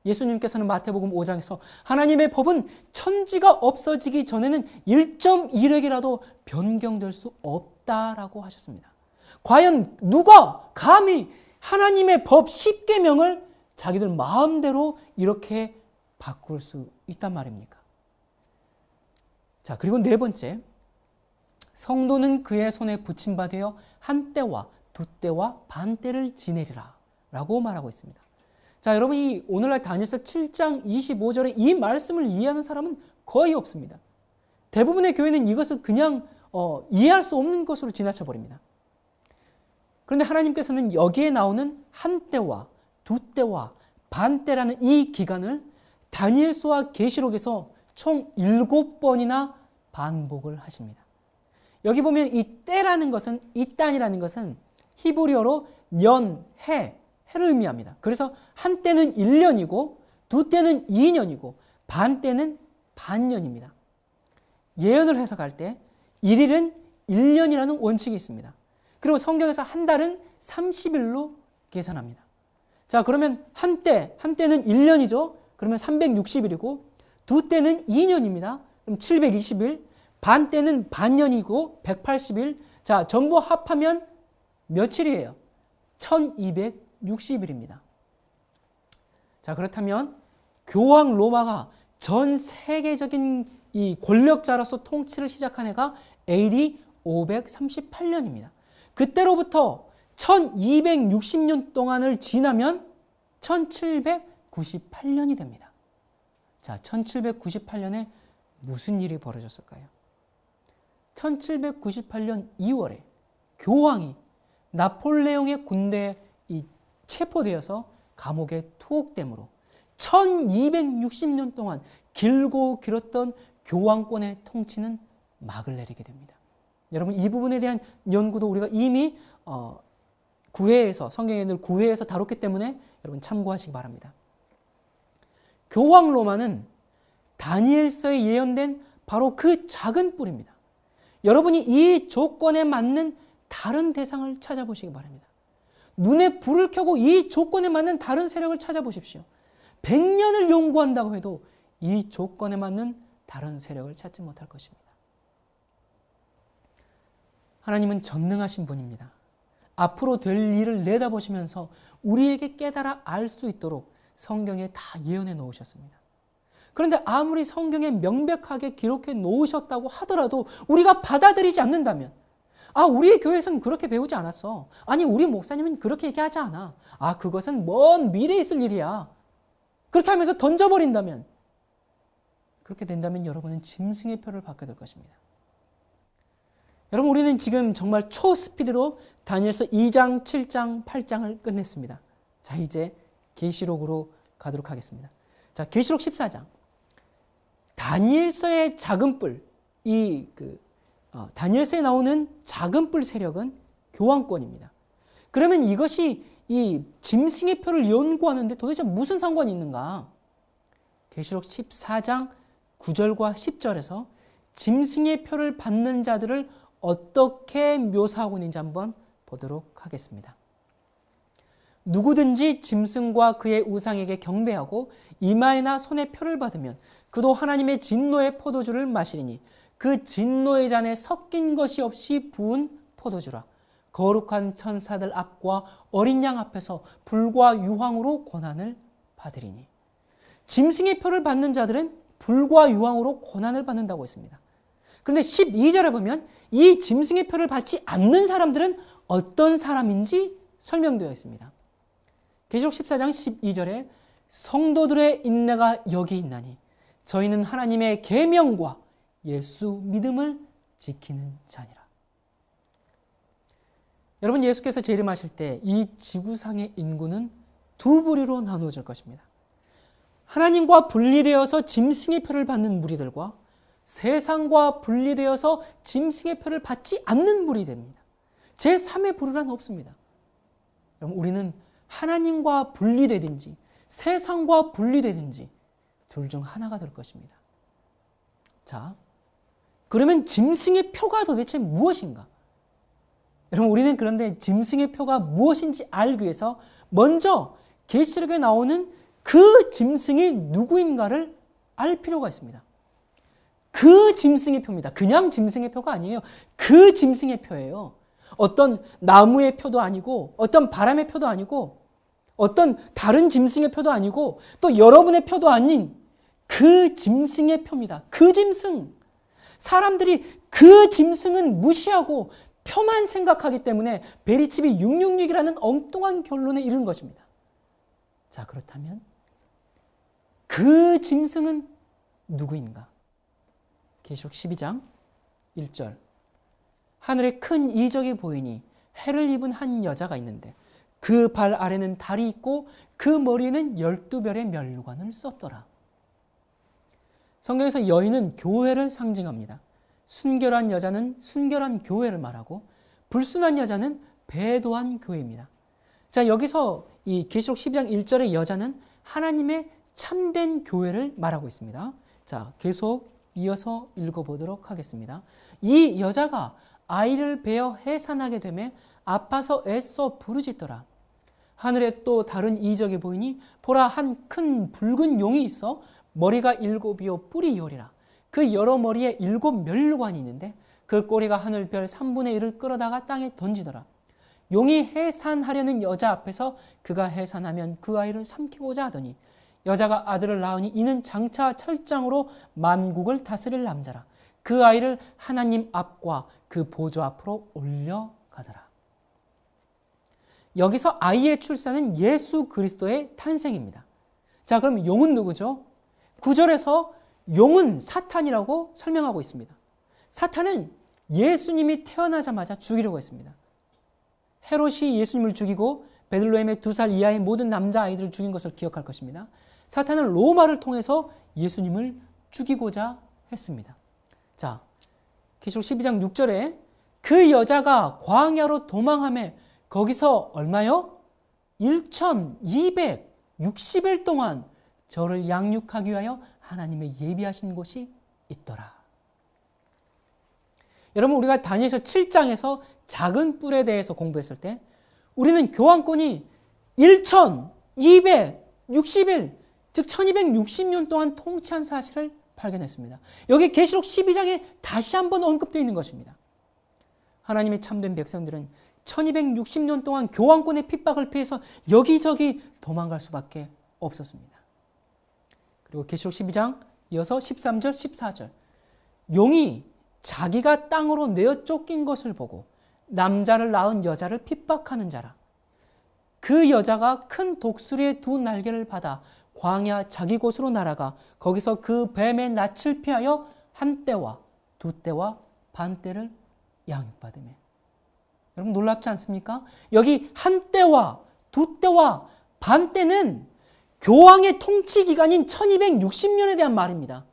예수님께서는 마태복음 5장에서 하나님의 법은 천지가 없어지기 전에는 1.1획이라도 변경될 수 없다라고 하셨습니다. 과연 누가 감히 하나님의 법 10계명을 자기들 마음대로 이렇게 바꿀 수 있단 말입니까? 자, 그리고 네 번째, 성도는 그의 손에 붙임받아 한 때와 두 때와 반 때를 지내리라 라고 말하고 있습니다. 자, 여러분, 이 오늘날 다니엘서 7장 25절에 이 말씀을 이해하는 사람은 거의 없습니다. 대부분의 교회는 이것을 그냥 이해할 수 없는 것으로 지나쳐 버립니다. 그런데 하나님께서는 여기에 나오는 한 때와 두 때와 반 때라는 이 기간을 다니엘서와 계시록에서 총 7번이나 반복을 하십니다. 여기 보면 이 때라는 것은, 이 단이라는 것은 히브리어로 년, 해를 의미합니다. 그래서 한 때는 1년이고 두 때는 2년이고 반 때는 반년입니다. 예언을 해석할 때 1일은 1년이라는 원칙이 있습니다. 그리고 성경에서 한 달은 30일로 계산합니다. 자, 그러면 한 때는 1년이죠. 그러면 360일이고 두 때는 2년입니다. 그럼 720일, 반 때는 반년이고 180일. 자, 전부 합하면 며칠이에요? 1260일입니다. 자, 그렇다면 교황 로마가 전 세계적인 이 권력자로서 통치를 시작한 해가 AD 538년입니다. 그때로부터 1260년 동안을 지나면 1790 1798년이 됩니다. 자, 1798년에 무슨 일이 벌어졌을까요? 1798년 2월에 교황이 나폴레옹의 군대에 체포되어서 감옥에 투옥됨으로 1260년 동안 길고 길었던 교황권의 통치는 막을 내리게 됩니다. 여러분, 이 부분에 대한 연구도 우리가 이미 구회에서, 성경에 늘 구회에서 다뤘기 때문에 여러분 참고하시기 바랍니다. 교황 로마는 다니엘서에 예언된 바로 그 작은 뿔입니다. 여러분이 이 조건에 맞는 다른 대상을 찾아보시기 바랍니다. 눈에 불을 켜고 이 조건에 맞는 다른 세력을 찾아보십시오. 100년을 연구한다고 해도 이 조건에 맞는 다른 세력을 찾지 못할 것입니다. 하나님은 전능하신 분입니다. 앞으로 될 일을 내다보시면서 우리에게 깨달아 알 수 있도록 성경에 다 예언해 놓으셨습니다. 그런데 아무리 성경에 명백하게 기록해 놓으셨다고 하더라도 우리가 받아들이지 않는다면, 우리의 교회에서는 그렇게 배우지 않았어. 아니, 우리 목사님은 그렇게 얘기하지 않아. 그것은 먼 미래에 있을 일이야. 그렇게 하면서 던져버린다면, 그렇게 된다면 여러분은 짐승의 표를 받게 될 것입니다. 여러분, 우리는 지금 정말 초스피드로 다니엘서 2장, 7장, 8장을 끝냈습니다. 자, 이제 계시록으로 가도록 하겠습니다. 자, 계시록 14장. 다니엘서의 작은 뿔, 다니엘서에 나오는 작은 뿔 세력은 교황권입니다. 그러면 이것이 이 짐승의 표를 연구하는데 도대체 무슨 상관이 있는가? 계시록 14장 9절과 10절에서 짐승의 표를 받는 자들을 어떻게 묘사하고 있는지 한번 보도록 하겠습니다. 누구든지 짐승과 그의 우상에게 경배하고 이마에나 손에 표를 받으면 그도 하나님의 진노의 포도주를 마시리니 그 진노의 잔에 섞인 것이 없이 부은 포도주라. 거룩한 천사들 앞과 어린 양 앞에서 불과 유황으로 고난을 받으리니. 짐승의 표를 받는 자들은 불과 유황으로 고난을 받는다고 했습니다. 그런데 12절에 보면 이 짐승의 표를 받지 않는 사람들은 어떤 사람인지 설명되어 있습니다. 계시록 14장 12절에 성도들의 인내가 여기 있나니 저희는 하나님의 계명과 예수 믿음을 지키는 자니라. 여러분, 예수께서 재림하실 때 이 지구상의 인구는 두 부류로 나누어질 것입니다. 하나님과 분리되어서 짐승의 표를 받는 무리들과 세상과 분리되어서 짐승의 표를 받지 않는 무리들입니다. 제3의 부류란 없습니다. 여러분, 우리는 하나님과 분리되든지 세상과 분리되든지 둘 중 하나가 될 것입니다. 자, 그러면 짐승의 표가 도대체 무엇인가? 여러분, 우리는 그런데 짐승의 표가 무엇인지 알기 위해서 먼저 계시록에 나오는 그 짐승이 누구인가를 알 필요가 있습니다. 그 짐승의 표입니다. 그냥 짐승의 표가 아니에요. 그 짐승의 표예요. 어떤 나무의 표도 아니고 어떤 바람의 표도 아니고 어떤 다른 짐승의 표도 아니고 또 여러분의 표도 아닌 그 짐승의 표입니다. 그 짐승. 사람들이 그 짐승은 무시하고 표만 생각하기 때문에 베리칩이 666이라는 엉뚱한 결론에 이른 것입니다. 자, 그렇다면 그 짐승은 누구인가? 계시록 12장 1절. 하늘에 큰 이적이 보이니 해를 입은 한 여자가 있는데 그 발 아래는 달이 있고 그 머리에는 12별의 멸관을 썼더라. 성경에서 여인은 교회를 상징합니다. 순결한 여자는 순결한 교회를 말하고 불순한 여자는 배도한 교회입니다. 자, 여기서 이 계시록 12장 1절의 여자는 하나님의 참된 교회를 말하고 있습니다. 자, 계속 이어서 읽어보도록 하겠습니다. 이 여자가 아이를 베어 해산하게 되매 아파서 애써 부르짖더라. 하늘에 또 다른 이적이 보이니 보라, 한 큰 붉은 용이 있어 머리가 7이요 뿔이 10이라. 그 여러 머리에 7 멸관이 있는데 그 꼬리가 하늘별 3분의 1을 끌어다가 땅에 던지더라. 용이 해산하려는 여자 앞에서 그가 해산하면 그 아이를 삼키고자 하더니 여자가 아들을 낳으니 이는 장차 철장으로 만국을 다스릴 남자라. 그 아이를 하나님 앞과 그 보좌 앞으로 올려가더라. 여기서 아이의 출산은 예수 그리스도의 탄생입니다. 자, 그럼 용은 누구죠? 9절에서 용은 사탄이라고 설명하고 있습니다. 사탄은 예수님이 태어나자마자 죽이려고 했습니다. 헤롯이 예수님을 죽이고 베들레헴의 2살 이하의 모든 남자아이들을 죽인 것을 기억할 것입니다. 사탄은 로마를 통해서 예수님을 죽이고자 했습니다. 자, 계시록 12장 6절에 그 여자가 광야로 도망하며 거기서 얼마요? 1260일 동안 저를 양육하기 위하여 하나님의 예비하신 곳이 있더라. 여러분, 우리가 다니엘서 7장에서 작은 뿔에 대해서 공부했을 때 우리는 교황권이 1260일, 즉 1260년 동안 통치한 사실을 발견했습니다. 여기 계시록 12장에 다시 한번 언급되어 있는 것입니다. 하나님의 참된 백성들은 1260년 동안 교황권의 핍박을 피해서 여기저기 도망갈 수밖에 없었습니다. 그리고 계시록 12장 이어서 13절, 14절. 용이 자기가 땅으로 내어 쫓긴 것을 보고 남자를 낳은 여자를 핍박하는 자라. 그 여자가 큰 독수리의 2 날개를 받아 광야 자기 곳으로 날아가 거기서 그 뱀의 낯을 피하여 1때와 2때와 반때를 양육받으며. 여러분 놀랍지 않습니까? 여기 1때와 2때와 반때는 교황의 통치 기간인 1260년에 대한 말입니다.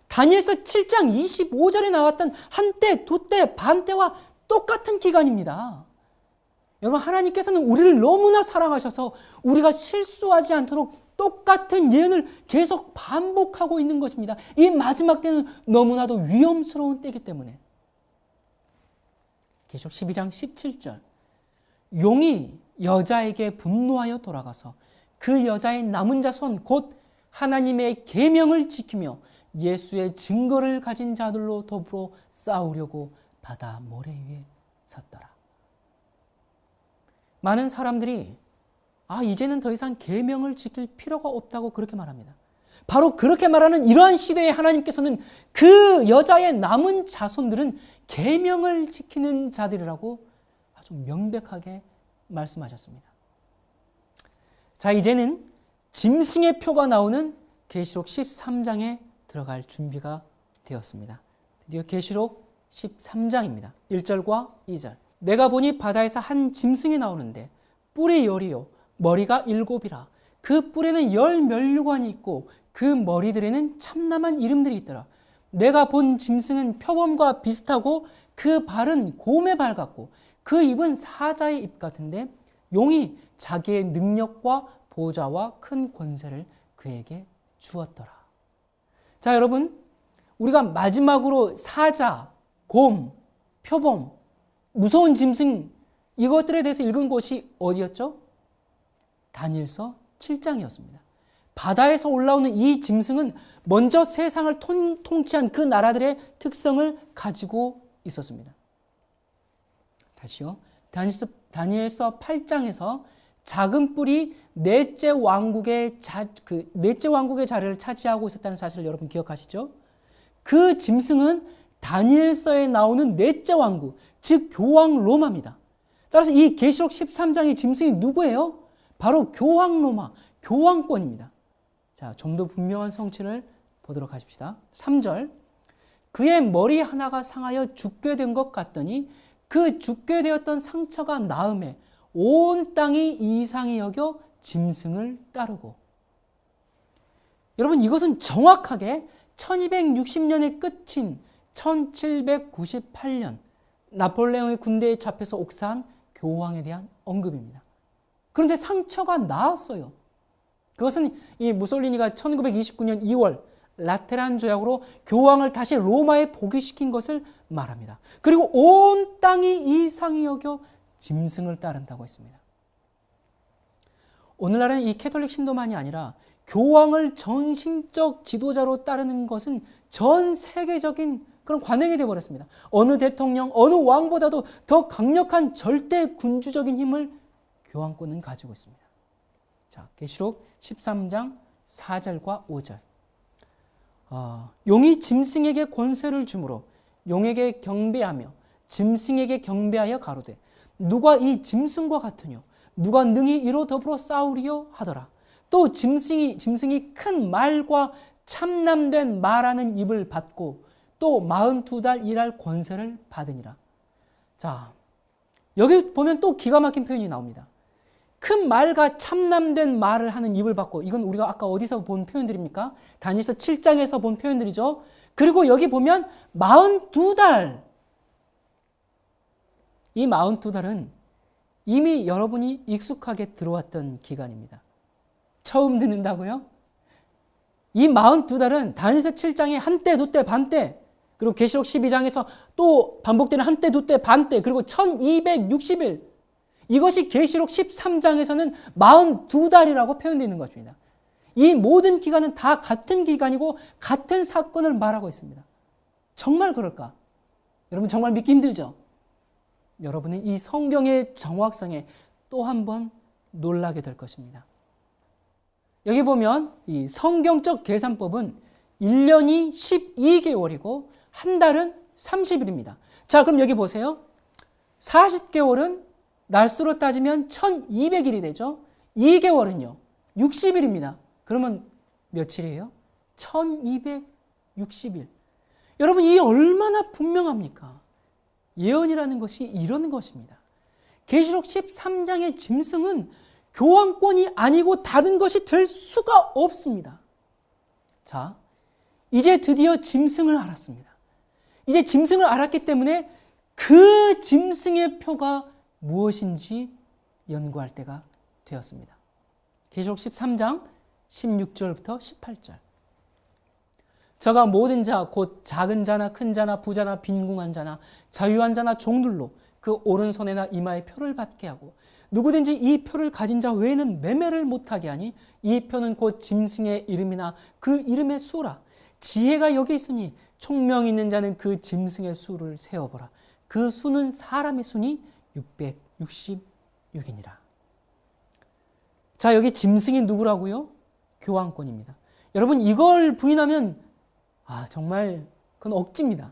다니엘서 7장 25절에 나왔던 1때, 2때, 반때와 똑같은 기간입니다. 여러분, 하나님께서는 우리를 너무나 사랑하셔서 우리가 실수하지 않도록 똑같은 예언을 계속 반복하고 있는 것입니다. 이 마지막 때는 너무나도 위험스러운 때이기 때문에. 계시록 12장 17절. 용이 여자에게 분노하여 돌아가서 그 여자의 남은 자손 곧 하나님의 계명을 지키며 예수의 증거를 가진 자들로 더불어 싸우려고 바다 모래 위에 섰더라. 많은 사람들이 이제는 더 이상 계명을 지킬 필요가 없다고 그렇게 말합니다. 바로 그렇게 말하는 이러한 시대에 하나님께서는 그 여자의 남은 자손들은 계명을 지키는 자들이라고 아주 명백하게 말씀하셨습니다. 자, 이제는 짐승의 표가 나오는 계시록 13장에 들어갈 준비가 되었습니다. 드디어 계시록 13장입니다. 1절과 2절. 내가 보니 바다에서 한 짐승이 나오는데 뿔이 10이요 머리가 7이라. 그 뿔에는 10 면류관이 있고 그 머리들에는 참남한 이름들이 있더라. 내가 본 짐승은 표범과 비슷하고 그 발은 곰의 발 같고 그 입은 사자의 입 같은데 용이 자기의 능력과 보좌와 큰 권세를 그에게 주었더라. 자, 여러분, 우리가 마지막으로 사자, 곰, 표범, 무서운 짐승 이것들에 대해서 읽은 곳이 어디였죠? 다니엘서 7장이었습니다. 바다에서 올라오는 이 짐승은 먼저 세상을 통치한 그 나라들의 특성을 가지고 있었습니다. 다시요. 다니엘서 8장에서 작은 뿔이 넷째 왕국의 자리를 차지하고 있었다는 사실을 여러분 기억하시죠? 그 짐승은 다니엘서에 나오는 넷째 왕국, 즉 교황 로마입니다. 따라서 이 계시록 13장의 짐승이 누구예요? 바로 교황 로마, 교황권입니다. 자, 좀 더 분명한 성취를 보도록 하십시다. 3절. 그의 머리 하나가 상하여 죽게 된 것 같더니 그 죽게 되었던 상처가 나음에 온 땅이 이상히 여겨 짐승을 따르고. 여러분, 이것은 정확하게 1260년의 끝인 1798년 나폴레옹의 군대에 잡혀서 옥사한 교황에 대한 언급입니다. 그런데 상처가 나았어요. 그것은 이 무솔리니가 1929년 2월 라테란 조약으로 교황을 다시 로마에 복위시킨 것을 말합니다. 그리고 온 땅이 이상히 여겨 짐승을 따른다고 했습니다. 오늘날은 이 캐톨릭 신도만이 아니라 교황을 정신적 지도자로 따르는 것은 전 세계적인 그런 관행이 되어버렸습니다. 어느 대통령, 어느 왕보다도 더 강력한 절대 군주적인 힘을 교황권은 가지고 있습니다. 자, 계시록 13장 4절과 5절. 용이 짐승에게 권세를 주므로 용에게 경배하며 짐승에게 경배하여 가로되 누가 이 짐승과 같으뇨? 누가 능히 이로 더불어 싸우리요? 하더라. 또 짐승이 큰 말과 참남된 말하는 입을 받고 또 42달 일할 권세를 받으니라. 자, 여기 보면 또 기가 막힌 표현이 나옵니다. 큰 말과 참남된 말을 하는 입을 받고, 이건 우리가 아까 어디서 본 표현들입니까? 다니엘서 7장에서 본 표현들이죠. 그리고 여기 보면 42달. 이 42달은 이미 여러분이 익숙하게 들어왔던 기간입니다. 처음 듣는다고요? 이 42달은 다니엘서 7장에 한때, 두때, 반때, 그리고 계시록 12장에서 또 반복되는 한때, 두때, 반때, 그리고 1260일, 이것이 계시록 13장에서는 42달이라고 표현되어 있는 것입니다. 이 모든 기간은 다 같은 기간이고 같은 사건을 말하고 있습니다. 정말 그럴까? 여러분 정말 믿기 힘들죠? 여러분은 이 성경의 정확성에 또 한 번 놀라게 될 것입니다. 여기 보면 이 성경적 계산법은 1년이 12개월이고 한 달은 30일입니다. 자, 그럼 여기 보세요. 40개월은 날수로 따지면 1200일이 되죠. 2개월은요 60일입니다. 그러면 며칠이에요? 1260일. 여러분 이 얼마나 분명합니까? 예언이라는 것이 이런 것입니다. 계시록 13장의 짐승은 교환권이 아니고 다른 것이 될 수가 없습니다. 자, 이제 드디어 짐승을 알았습니다. 이제 짐승을 알았기 때문에 그 짐승의 표가 무엇인지 연구할 때가 되었습니다. 계시록 13장 16절부터 18절. 저가 모든 자 곧 작은 자나 큰 자나 부자나 빈궁한 자나 자유한 자나 종들로 그 오른손에나 이마에 표를 받게 하고 누구든지 이 표를 가진 자 외에는 매매를 못하게 하니 이 표는 곧 짐승의 이름이나 그 이름의 수라. 지혜가 여기 있으니 총명 있는 자는 그 짐승의 수를 세어보라. 그 수는 사람의 수니 666이니라. 자, 여기 짐승이 누구라고요? 교환권입니다. 여러분 이걸 부인하면 정말 그건 억지입니다.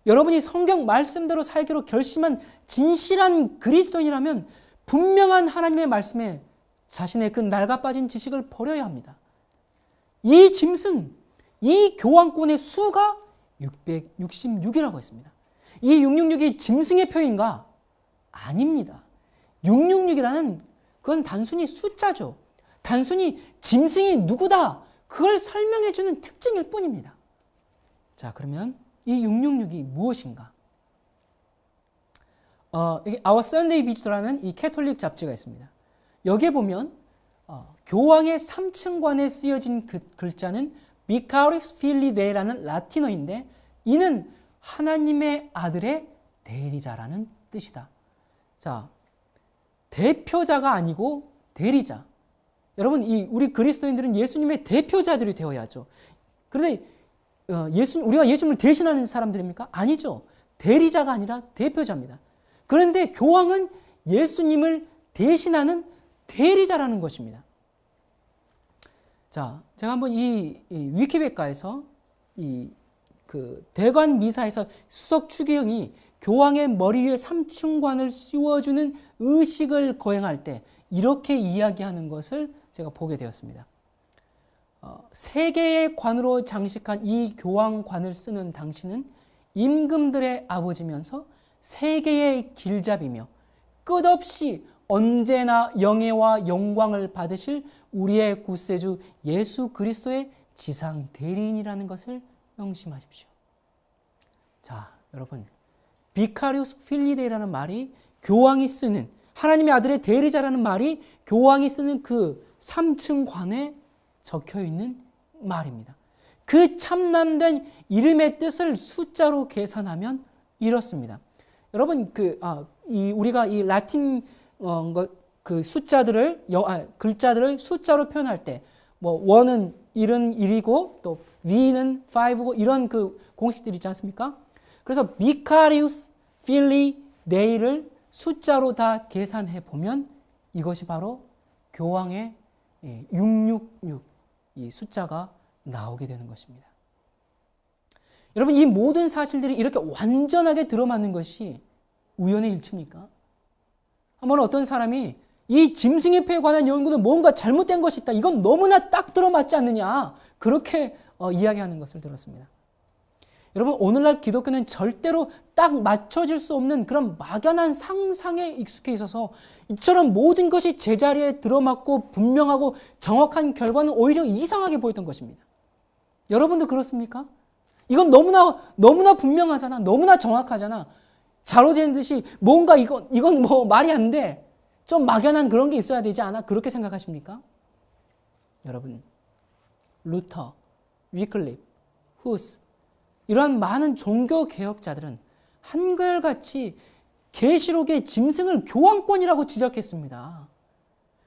여러분이 성경 말씀대로 살기로 결심한 진실한 그리스도인이라면 분명한 하나님의 말씀에 자신의 그 낡아빠진 지식을 버려야 합니다. 이 짐승, 이 교환권의 수가 666이라고 했습니다. 이 666이 짐승의 표인가? 아닙니다. 666이라는 그건 단순히 숫자죠. 단순히 짐승이 누구다, 그걸 설명해 주는 특징일 뿐입니다. 자, 그러면 이 666이 무엇인가? 여기 Our Sunday Visitor라는 이 캐톨릭 잡지가 있습니다. 여기에 보면 교황의 3층관에 쓰여진 그 글자는 Vicarius Filii Dei라는 라틴어인데 이는 하나님의 아들의 대리자라는 뜻이다. 자, 대표자가 아니고 대리자. 여러분, 우리 그리스도인들은 예수님의 대표자들이 되어야죠. 그런데 우리가 예수님을 대신하는 사람들입니까? 아니죠. 대리자가 아니라 대표자입니다. 그런데 교황은 예수님을 대신하는 대리자라는 것입니다. 자, 제가 한번 이 위키백과에서 그 대관 미사에서 수석 추기경이 교황의 머리 위에 삼층관을 씌워주는 의식을 거행할 때 이렇게 이야기하는 것을 제가 보게 되었습니다. 세 개의 관으로 장식한 이 교황관을 쓰는 당신은 임금들의 아버지면서 세 개의 길잡이며 끝없이 언제나 영예와 영광을 받으실 우리의 구세주 예수 그리스도의 지상 대리인이라는 것을 명심하십시오. 자, 여러분, 비카리우스 필리데이라는 말이 교황이 쓰는, 하나님의 아들의 대리자라는 말이 교황이 쓰는 그 3층 관에 적혀 있는 말입니다. 그 참남된 이름의 뜻을 숫자로 계산하면 이렇습니다. 여러분, 우리가 이 라틴 그 숫자들을 글자들을 숫자로 표현할 때, 뭐 1은 1이고 또 V는 5고 이런 그 공식들이 있지 않습니까? 그래서 Vicarius Filii Dei를 숫자로 다 계산해 보면 이것이 바로 교황의 666 이 숫자가 나오게 되는 것입니다. 여러분, 이 모든 사실들이 이렇게 완전하게 들어맞는 것이 우연의 일치입니까? 한번 어떤 사람이 이 짐승의 표에 관한 연구는 뭔가 잘못된 것이 있다. 이건 너무나 딱 들어맞지 않느냐. 그렇게 이야기하는 것을 들었습니다. 여러분, 오늘날 기독교는 절대로 딱 맞춰질 수 없는 그런 막연한 상상에 익숙해 있어서 이처럼 모든 것이 제자리에 들어맞고 분명하고 정확한 결과는 오히려 이상하게 보였던 것입니다. 여러분도 그렇습니까? 이건 너무나 분명하잖아. 너무나 정확하잖아. 자로재는 듯이 뭔가 이건 뭐 말이 안 돼. 좀 막연한 그런 게 있어야 되지 않아? 그렇게 생각하십니까? 여러분, 루터, 위클립, 후스, 이러한 많은 종교 개혁자들은 한결같이 계시록의 짐승을 교황권이라고 지적했습니다.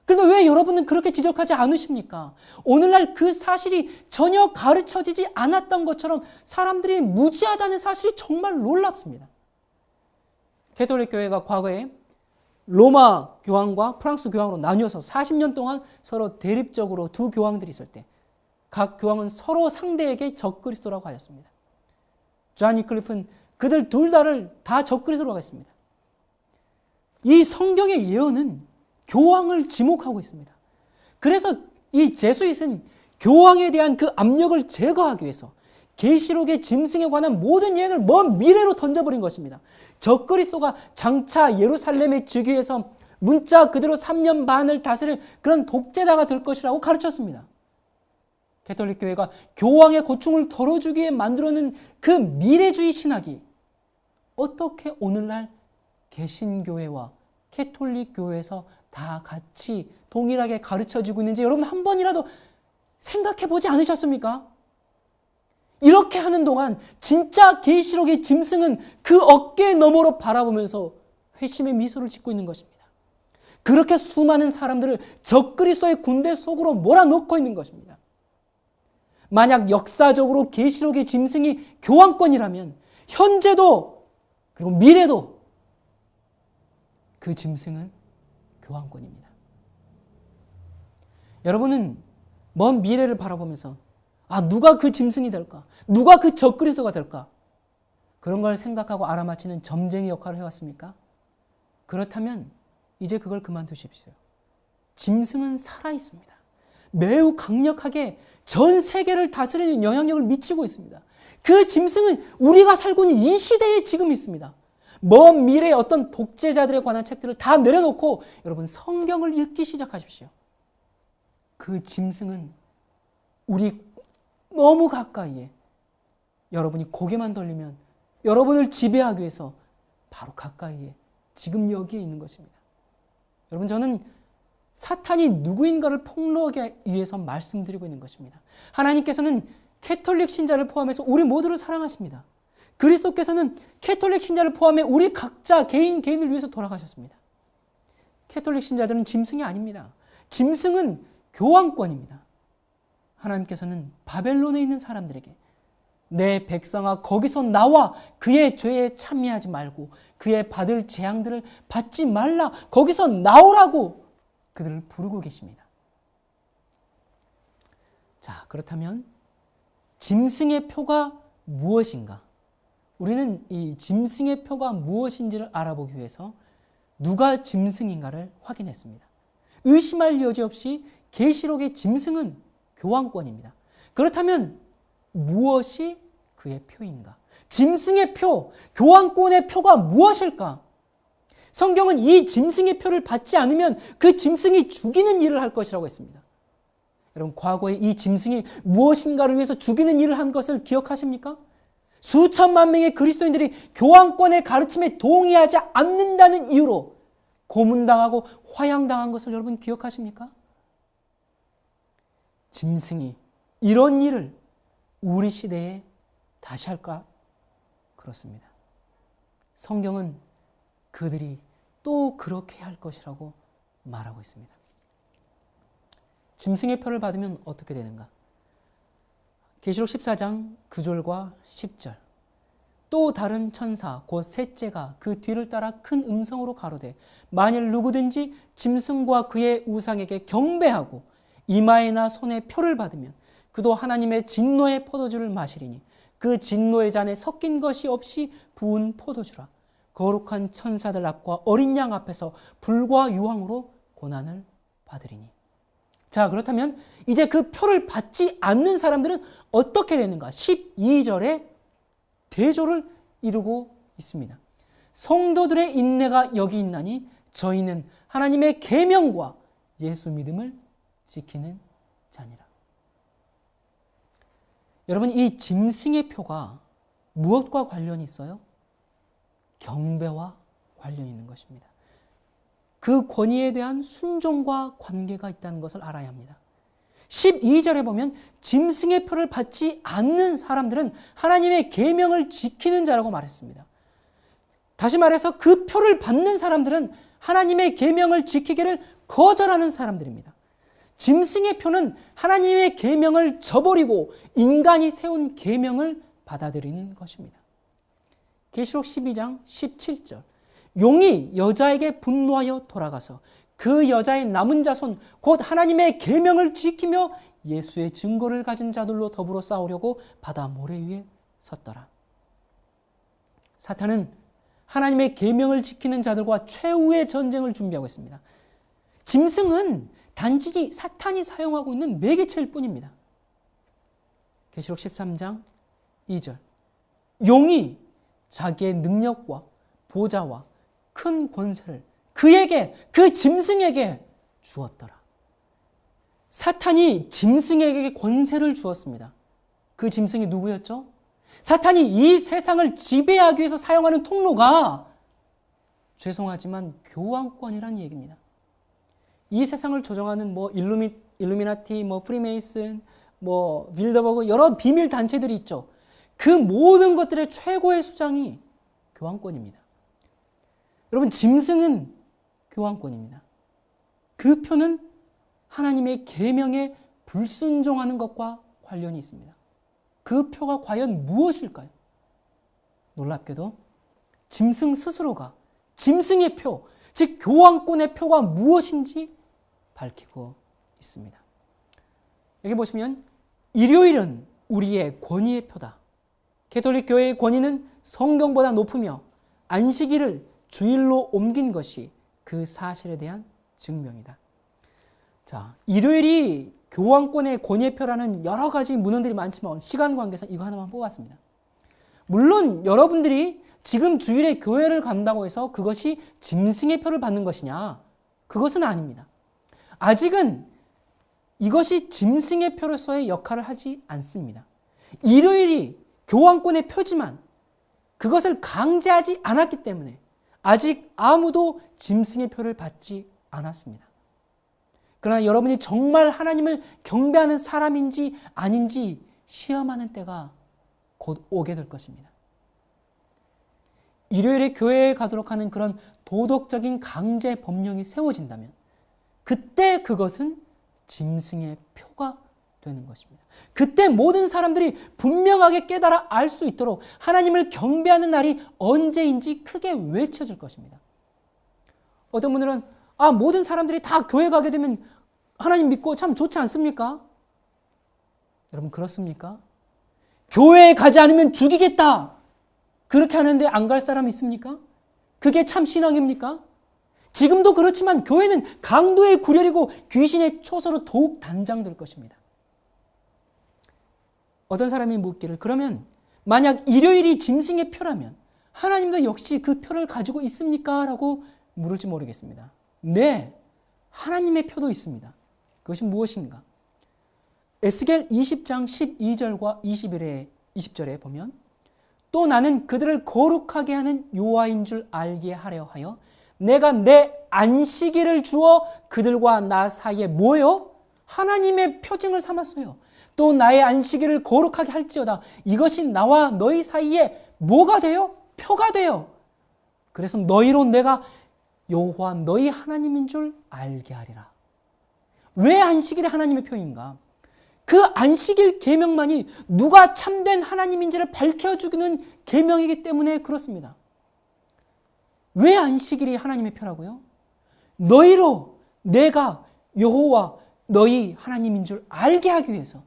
그런데 왜 여러분은 그렇게 지적하지 않으십니까? 오늘날 그 사실이 전혀 가르쳐지지 않았던 것처럼 사람들이 무지하다는 사실이 정말 놀랍습니다. 가톨릭 교회가 과거에 로마 교황과 프랑스 교황으로 나뉘어서 40년 동안 서로 대립적으로 두 교황들이 있을 때 각 교황은 서로 상대에게 적그리스도라고 하였습니다. 존 위클리프는 그들 둘 다를 다 적그리스도라고 했습니다. 이 성경의 예언은 교황을 지목하고 있습니다. 그래서 이 제수잇은 교황에 대한 그 압력을 제거하기 위해서 계시록의 짐승에 관한 모든 예언을 먼 미래로 던져버린 것입니다. 적그리스도가 장차 예루살렘에 즉위해서 문자 그대로 3년 반을 다스릴 그런 독재자가 될 것이라고 가르쳤습니다. 가톨릭 교회가 교황의 고충을 덜어주기 위해 만들어낸 그 미래주의 신학이 어떻게 오늘날 개신교회와 가톨릭 교회에서 다 같이 동일하게 가르쳐지고 있는지 여러분 한 번이라도 생각해 보지 않으셨습니까? 이렇게 하는 동안 진짜 계시록의 짐승은 그 어깨 너머로 바라보면서 회심의 미소를 짓고 있는 것입니다. 그렇게 수많은 사람들을 적그리스도의 군대 속으로 몰아넣고 있는 것입니다. 만약 역사적으로 계시록의 짐승이 교황권이라면 현재도 그리고 미래도 그 짐승은 교황권입니다. 여러분은 먼 미래를 바라보면서 누가 그 짐승이 될까? 누가 그 적그리스도가 될까? 그런 걸 생각하고 알아맞히는 점쟁이 역할을 해왔습니까? 그렇다면 이제 그걸 그만두십시오. 짐승은 살아있습니다. 매우 강력하게 전 세계를 다스리는 영향력을 미치고 있습니다. 그 짐승은 우리가 살고 있는 이 시대에 지금 있습니다. 먼 미래의 어떤 독재자들에 관한 책들을 다 내려놓고 여러분 성경을 읽기 시작하십시오. 그 짐승은 우리 너무 가까이에 여러분이 고개만 돌리면 여러분을 지배하기 위해서 바로 가까이에 지금 여기에 있는 것입니다. 여러분 저는 사탄이 누구인가를 폭로하기 위해서 말씀드리고 있는 것입니다. 하나님께서는 가톨릭 신자를 포함해서 우리 모두를 사랑하십니다. 그리스도께서는 가톨릭 신자를 포함해 우리 각자 개인을 위해서 돌아가셨습니다. 가톨릭 신자들은 짐승이 아닙니다. 짐승은 교황권입니다. 하나님께서는 바벨론에 있는 사람들에게 내 백성아 거기서 나와 그의 죄에 참여하지 말고 그의 받을 재앙들을 받지 말라 거기서 나오라고 그들을 부르고 계십니다. 자, 그렇다면 짐승의 표가 무엇인가? 우리는 이 짐승의 표가 무엇인지를 알아보기 위해서 누가 짐승인가를 확인했습니다. 의심할 여지 없이 계시록의 짐승은 교황권입니다. 그렇다면 무엇이 그의 표인가? 짐승의 표, 교황권의 표가 무엇일까? 성경은 이 짐승의 표를 받지 않으면 그 짐승이 죽이는 일을 할 것이라고 했습니다. 여러분 과거에 이 짐승이 무엇인가를 위해서 죽이는 일을 한 것을 기억하십니까? 수천만 명의 그리스도인들이 교황권의 가르침에 동의하지 않는다는 이유로 고문당하고 화양당한 것을 여러분 기억하십니까? 짐승이 이런 일을 우리 시대에 다시 할까? 그렇습니다. 성경은 그들이 또 그렇게 할 것이라고 말하고 있습니다. 짐승의 표를 받으면 어떻게 되는가? 계시록 14장 9절과 10절. 또 다른 천사 곧 셋째가 그 뒤를 따라 큰 음성으로 가로되 만일 누구든지 짐승과 그의 우상에게 경배하고 이마에나 손에 표를 받으면 그도 하나님의 진노의 포도주를 마시리니 그 진노의 잔에 섞인 것이 없이 부은 포도주라. 거룩한 천사들 앞과 어린 양 앞에서 불과 유황으로 고난을 받으리니. 자, 그렇다면 이제 그 표를 받지 않는 사람들은 어떻게 되는가? 12절에 대조를 이루고 있습니다. 성도들의 인내가 여기 있나니 저희는 하나님의 계명과 예수 믿음을 지키는 자니라. 여러분, 이 짐승의 표가 무엇과 관련이 있어요? 경배와 관련이 있는 것입니다. 그 권위에 대한 순종과 관계가 있다는 것을 알아야 합니다. 12절에 보면 짐승의 표를 받지 않는 사람들은 하나님의 계명을 지키는 자라고 말했습니다. 다시 말해서 그 표를 받는 사람들은 하나님의 계명을 지키기를 거절하는 사람들입니다. 짐승의 표는 하나님의 계명을 저버리고 인간이 세운 계명을 받아들이는 것입니다. 계시록 12장 17절, 용이 여자에게 분노하여 돌아가서 그 여자의 남은 자손 곧 하나님의 계명을 지키며 예수의 증거를 가진 자들로 더불어 싸우려고 바다 모래 위에 섰더라. 사탄은 하나님의 계명을 지키는 자들과 최후의 전쟁을 준비하고 있습니다. 짐승은 단지 사탄이 사용하고 있는 매개체일 뿐입니다. 계시록 13장 2절, 용이 자기의 능력과 보좌와 큰 권세를 그에게, 그 짐승에게 주었더라. 사탄이 짐승에게 권세를 주었습니다. 그 짐승이 누구였죠? 사탄이 이 세상을 지배하기 위해서 사용하는 통로가, 죄송하지만 교황권이라는 얘기입니다. 이 세상을 조정하는 일루미나티, 프리메이슨, 빌더버그, 여러 비밀 단체들이 있죠. 그 모든 것들의 최고의 수장이 교황권입니다. 여러분, 짐승은 교황권입니다. 그 표는 하나님의 계명에 불순종하는 것과 관련이 있습니다. 그 표가 과연 무엇일까요? 놀랍게도 짐승 스스로가 짐승의 표, 즉 교황권의 표가 무엇인지 밝히고 있습니다. 여기 보시면 일요일은 우리의 권위의 표다. 가톨릭 교회의 권위는 성경보다 높으며 안식일을 주일로 옮긴 것이 그 사실에 대한 증명이다. 자, 일요일이 교황권의 권위의 표라는 여러 가지 문헌들이 많지만 시간 관계상 이거 하나만 뽑았습니다. 물론 여러분들이 지금 주일에 교회를 간다고 해서 그것이 짐승의 표를 받는 것이냐? 그것은 아닙니다. 아직은 이것이 짐승의 표로서의 역할을 하지 않습니다. 일요일이 교황권의 표지만 그것을 강제하지 않았기 때문에 아직 아무도 짐승의 표를 받지 않았습니다. 그러나 여러분이 정말 하나님을 경배하는 사람인지 아닌지 시험하는 때가 곧 오게 될 것입니다. 일요일에 교회에 가도록 하는 그런 도덕적인 강제 법령이 세워진다면 그때 그것은 짐승의 표가 되는 것입니다. 그때 모든 사람들이 분명하게 깨달아 알 수 있도록 하나님을 경배하는 날이 언제인지 크게 외쳐질 것입니다. 어떤 분들은 모든 사람들이 다 교회 가게 되면 하나님 믿고 참 좋지 않습니까? 여러분, 그렇습니까? 교회에 가지 않으면 죽이겠다. 그렇게 하는데 안 갈 사람 있습니까? 그게 참 신앙입니까? 지금도 그렇지만 교회는 강도의 구렬이고 귀신의 초소로 더욱 단장될 것입니다. 어떤 사람이 묻기를, 그러면 만약 일요일이 짐승의 표라면 하나님도 역시 그 표를 가지고 있습니까? 라고 물을지 모르겠습니다. 네, 하나님의 표도 있습니다. 그것이 무엇인가? 에스겔 20장 12절과 20절에 보면 또 나는 그들을 거룩하게 하는 여호와인 줄 알게 하려 하여 내가 내 안식일을 주어 그들과 나 사이에 뭐요? 하나님의 표징을 삼았어요. 또 나의 안식일을 거룩하게 할지어다. 이것이 나와 너희 사이에 뭐가 돼요? 표가 돼요. 그래서 너희로 내가 여호와 너희 하나님인 줄 알게 하리라. 왜 안식일이 하나님의 표인가? 그 안식일 계명만이 누가 참된 하나님인지를 밝혀주는 계명이기 때문에 그렇습니다. 왜 안식일이 하나님의 표라고요? 너희로 내가 여호와 너희 하나님인 줄 알게 하기 위해서.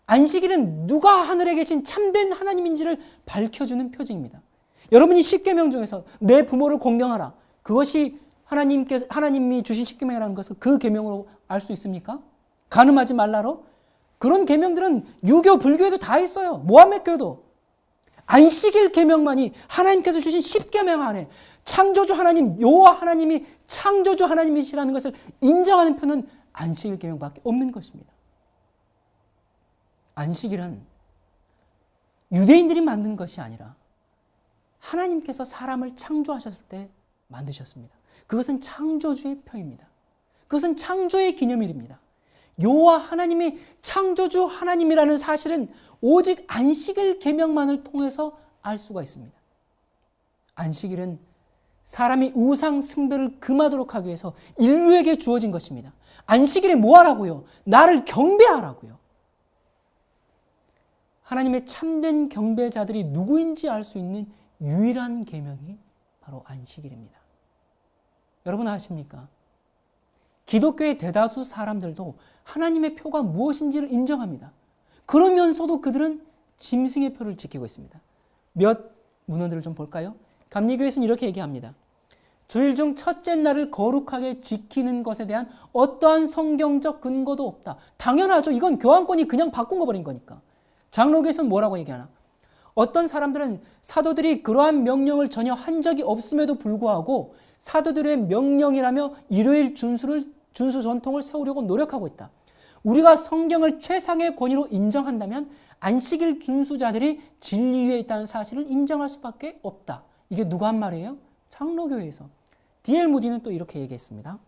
안식일은 누가 하늘에 계신 참된 하나님인지를 밝혀주는 표징입니다. 여러분이 10계명 중에서 내 부모를 공경하라. 그것이 하나님이 주신 십계명이라는 것을 그 계명으로 알 수 있습니까? 간음하지 말라로? 그런 계명들은 유교, 불교에도 다 있어요. 모하메 교도. 안식일 계명만이 하나님께서 주신 십계명 안에 창조주 하나님, 여호와 하나님이 창조주 하나님이시라는 것을 인정하는 표는 안식일 계명밖에 없는 것입니다. 안식일은 유대인들이 만든 것이 아니라 하나님께서 사람을 창조하셨을 때 만드셨습니다. 그것은 창조주의 표입니다. 그것은 창조의 기념일입니다. 여호와 하나님이 창조주 하나님이라는 사실은 오직 안식일 계명만을 통해서 알 수가 있습니다. 안식일은 사람이 우상 숭배를 금하도록 하기 위해서 인류에게 주어진 것입니다. 안식일에 뭐 하라고요? 나를 경배하라고요. 하나님의 참된 경배자들이 누구인지 알 수 있는 유일한 계명이 바로 안식일입니다. 여러분 아십니까? 기독교의 대다수 사람들도 하나님의 표가 무엇인지를 인정합니다. 그러면서도 그들은 짐승의 표를 지키고 있습니다. 몇 문헌들을 좀 볼까요? 감리교에서는 이렇게 얘기합니다. 주일 중 첫째 날을 거룩하게 지키는 것에 대한 어떠한 성경적 근거도 없다. 당연하죠. 이건 교황권이 그냥 바꾼 거 버린 거니까. 장로교에서는 뭐라고 얘기하나? 어떤 사람들은 사도들이 그러한 명령을 전혀 한 적이 없음에도 불구하고 사도들의 명령이라며 일요일 준수 전통을 세우려고 노력하고 있다. 우리가 성경을 최상의 권위로 인정한다면 안식일 준수자들이 진리 위에 있다는 사실을 인정할 수밖에 없다. 이게 누가 한 말이에요? 장로교회에서. D.L. 무디는 또 이렇게 얘기했습니다.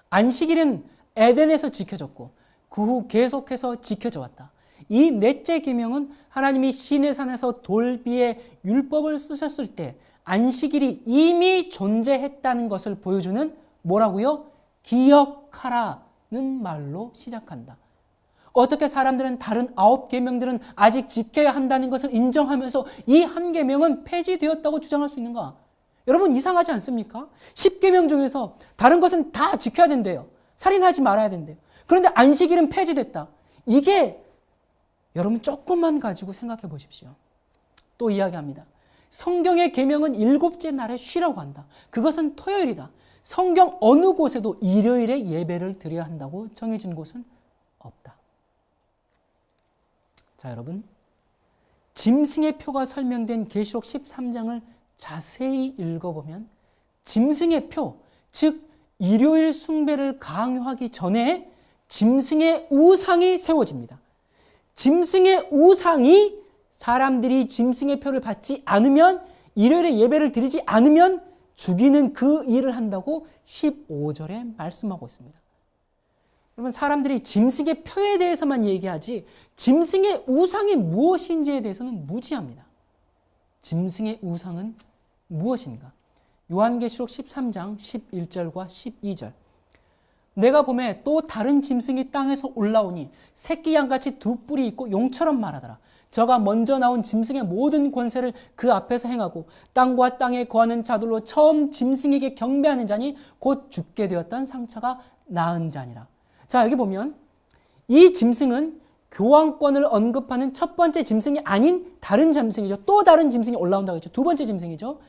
안식일은 에덴에서 지켜졌고 그 후 계속해서 지켜져 왔다. 이 넷째 계명은 하나님이 시내산에서 돌비의 율법을 쓰셨을 때 안식일이 이미 존재했다는 것을 보여주는 뭐라고요? 기억하라는 말로 시작한다. 어떻게 사람들은 다른 9계명들은 아직 지켜야 한다는 것을 인정하면서 이 한 계명은 폐지되었다고 주장할 수 있는가? 여러분 이상하지 않습니까? 10계명 중에서 다른 것은 다 지켜야 된대요. 살인하지 말아야 된대요. 그런데 안식일은 폐지됐다. 이게 여러분 조금만 가지고 생각해 보십시오. 또 이야기합니다. 성경의 계명은 7째 날에 쉬라고 한다. 그것은 토요일이다. 성경 어느 곳에도 일요일에 예배를 드려야 한다고 정해진 곳은 없다. 자, 여러분. 짐승의 표가 설명된 계시록 13장을 자세히 읽어보면 짐승의 표, 즉 일요일 숭배를 강요하기 전에 짐승의 우상이 세워집니다. 짐승의 우상이 사람들이 짐승의 표를 받지 않으면 일요일에 예배를 드리지 않으면 죽이는 그 일을 한다고 15절에 말씀하고 있습니다. 여러분 사람들이 짐승의 표에 대해서만 얘기하지 짐승의 우상이 무엇인지에 대해서는 무지합니다. 짐승의 우상은 무엇인가? 요한계시록 13장 11절과 12절. 내가 보매 또 다른 짐승이 땅에서 올라오니 새끼 양같이 두 뿔이 있고 용처럼 말하더라. 저가 먼저 나온 짐승의 모든 권세를 그 앞에서 행하고 땅과 땅에 거하는 자들로 처음 짐승에게 경배하는 자니 곧 죽게 되었던 상처가 나은 자니라. 자, 여기 보면 이 짐승은 교황권을 언급하는 첫 번째 짐승이 아닌 다른 짐승이죠. 또 다른 짐승이 올라온다고 했죠. 두 번째 짐승이죠.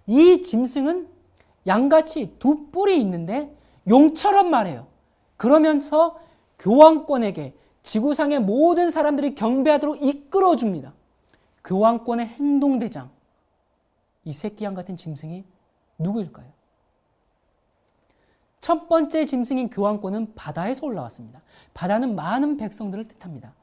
이 짐승은 양같이 두 뿔이 있는데 용처럼 말해요. 그러면서 교황권에게 지구상의 모든 사람들이 경배하도록 이끌어줍니다. 교황권의 행동대장. 이 새끼양 같은 짐승이 누구일까요? 첫 번째 짐승인 교황권은 바다에서 올라왔습니다. 바다는 많은 백성들을 뜻합니다.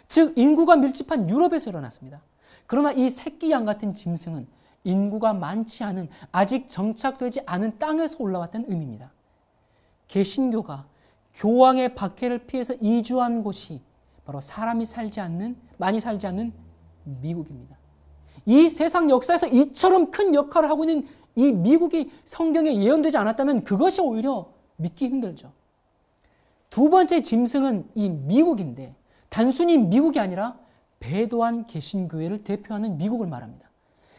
즉 인구가 밀집한 유럽에서 일어났습니다. 그러나 이 새끼양 같은 짐승은 인구가 많지 않은 아직 정착되지 않은 땅에서 올라왔다는 의미입니다. 개신교가 교황의 박해를 피해서 이주한 곳이 바로 사람이 많이 살지 않는 미국입니다. 이 세상 역사에서 이처럼 큰 역할을 하고 있는 이 미국이 성경에 예언되지 않았다면 그것이 오히려 믿기 힘들죠. 두 번째 짐승은 이 미국인데 단순히 미국이 아니라 배도한 개신교회를 대표하는 미국을 말합니다.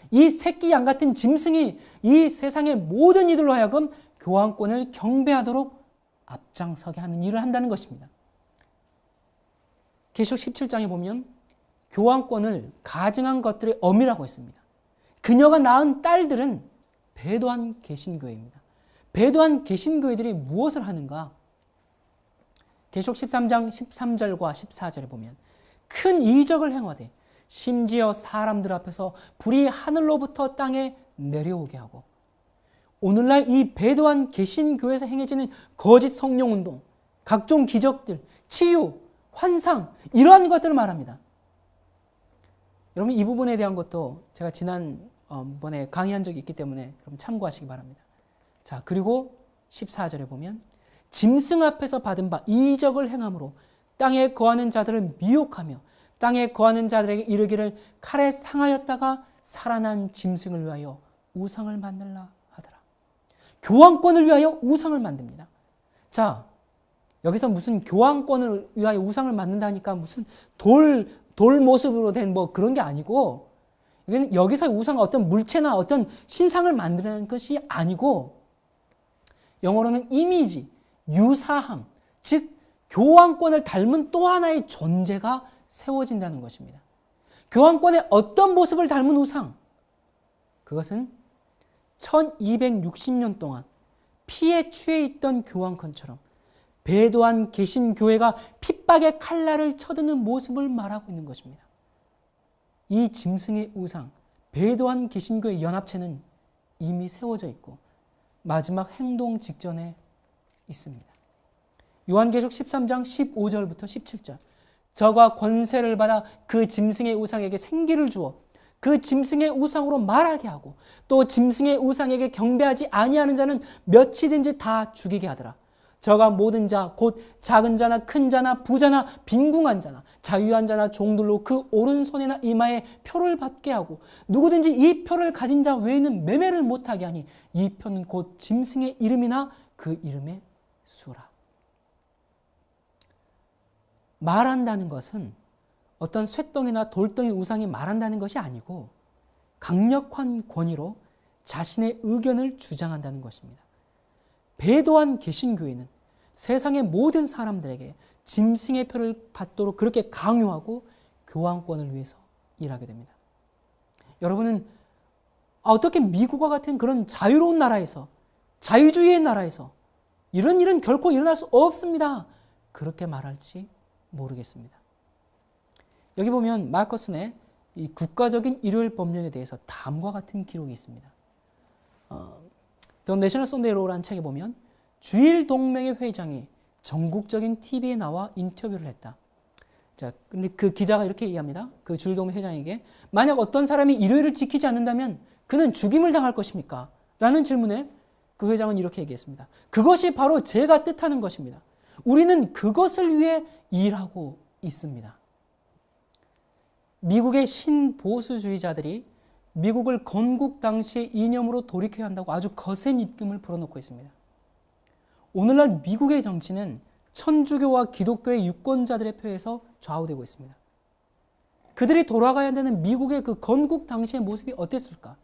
이 새끼 양 같은 짐승이 이 세상의 모든 이들로 하여금 교황권을 경배하도록 앞장서게 하는 일을 한다는 것입니다. 계시록 17장에 보면 교황권을 가증한 것들의 어미라고 했습니다. 그녀가 낳은 딸들은 배도한 개신교회입니다. 배도한 개신교회들이 무엇을 하는가? 계시록 13장 13절과 14절에 보면 큰 이적을 행하되 심지어 사람들 앞에서 불이 하늘로부터 땅에 내려오게 하고, 오늘날 이 배도한 개신교회에서 행해지는 거짓 성령운동, 각종 기적들, 치유, 환상, 이러한 것들을 말합니다. 여러분, 이 부분에 대한 것도 제가 지난번에 강의한 적이 있기 때문에 여러분 참고하시기 바랍니다. 자, 그리고 14절에 보면 짐승 앞에서 받은 바 이적을 행함으로 땅에 거하는 자들을 미혹하며 땅에 거하는 자들에게 이르기를 칼에 상하였다가 살아난 짐승을 위하여 우상을 만들라 하더라. 교황권을 위하여 우상을 만듭니다. 자, 여기서 무슨 교황권을 위하여 우상을 만든다니까 무슨 돌 모습으로 된 뭐 그런 게 아니고, 여기서 우상은 어떤 물체나 어떤 신상을 만드는 것이 아니고, 영어로는 이미지, 유사함, 즉 교황권을 닮은 또 하나의 존재가 세워진다는 것입니다. 교황권의 어떤 모습을 닮은 우상? 그것은 1260년 동안 피에 취해 있던 교황권처럼 배도한 개신교회가 핍박의 칼날을 쳐드는 모습을 말하고 있는 것입니다. 이 짐승의 우상, 배도한 개신교회 연합체는 이미 세워져 있고 마지막 행동 직전에 있습니다. 요한계시록 13장 15절부터 17절. 저가 권세를 받아 그 짐승의 우상에게 생기를 주어 그 짐승의 우상으로 말하게 하고 또 짐승의 우상에게 경배하지 아니하는 자는 몇이든지 다 죽이게 하더라. 저가 모든 자, 곧 작은 자나 큰 자나 부자나 빈궁한 자나 자유한 자나 종들로 그 오른손이나 이마에 표를 받게 하고 누구든지 이 표를 가진 자 외에는 매매를 못하게 하니 이 표는 곧 짐승의 이름이나 그 이름의 수라. 말한다는 것은 어떤 쇠덩이나 돌덩이 우상이 말한다는 것이 아니고 강력한 권위로 자신의 의견을 주장한다는 것입니다. 배도한 개신교회는 세상의 모든 사람들에게 짐승의 표를 받도록 그렇게 강요하고 교황권을 위해서 일하게 됩니다. 여러분은 어떻게 미국과 같은 그런 자유로운 나라에서, 자유주의의 나라에서 이런 일은 결코 일어날 수 없습니다, 그렇게 말할지 모르겠습니다. 여기 보면 마커슨의 이 국가적인 일요일 법령에 대해서 다음과 같은 기록이 있습니다. The National Sunday Law라는 책에 보면 주일 동맹회 회장이 전국적인 TV에 나와 인터뷰를 했다. 자, 근데 그 기자가 이렇게 얘기합니다. 그 주일 동맹 회장에게 만약 어떤 사람이 일요일을 지키지 않는다면 그는 죽임을 당할 것입니까? 라는 질문에 그 회장은 이렇게 얘기했습니다. 그것이 바로 제가 뜻하는 것입니다. 우리는 그것을 위해 일하고 있습니다. 미국의 신보수주의자들이 미국을 건국 당시의 이념으로 돌이켜야 한다고 아주 거센 입김을 불어넣고 있습니다. 오늘날 미국의 정치는 천주교와 기독교의 유권자들의 표에서 좌우되고 있습니다. 그들이 돌아가야 되는 미국의 그 건국 당시의 모습이 어땠을까?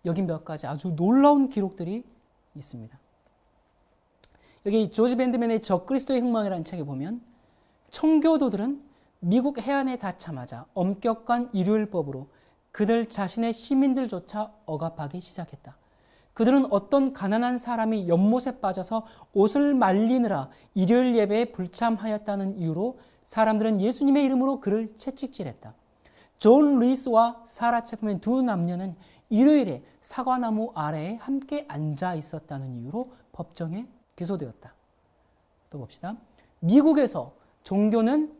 여기 몇 가지 아주 놀라운 기록들이 있습니다. 여기 조지 밴드맨의 저 그리스도의 흥망이라는 책에 보면 청교도들은 미국 해안에 닿자마자 엄격한 일요일법으로 그들 자신의 시민들조차 억압하기 시작했다. 그들은 어떤 가난한 사람이 연못에 빠져서 옷을 말리느라 일요일 예배에 불참하였다는 이유로 사람들은 예수님의 이름으로 그를 채찍질했다. 존 루이스와 사라 채플맨 두 남녀는 일요일에 사과나무 아래에 함께 앉아 있었다는 이유로 법정에 기소되었다. 또 봅시다. 미국에서 종교는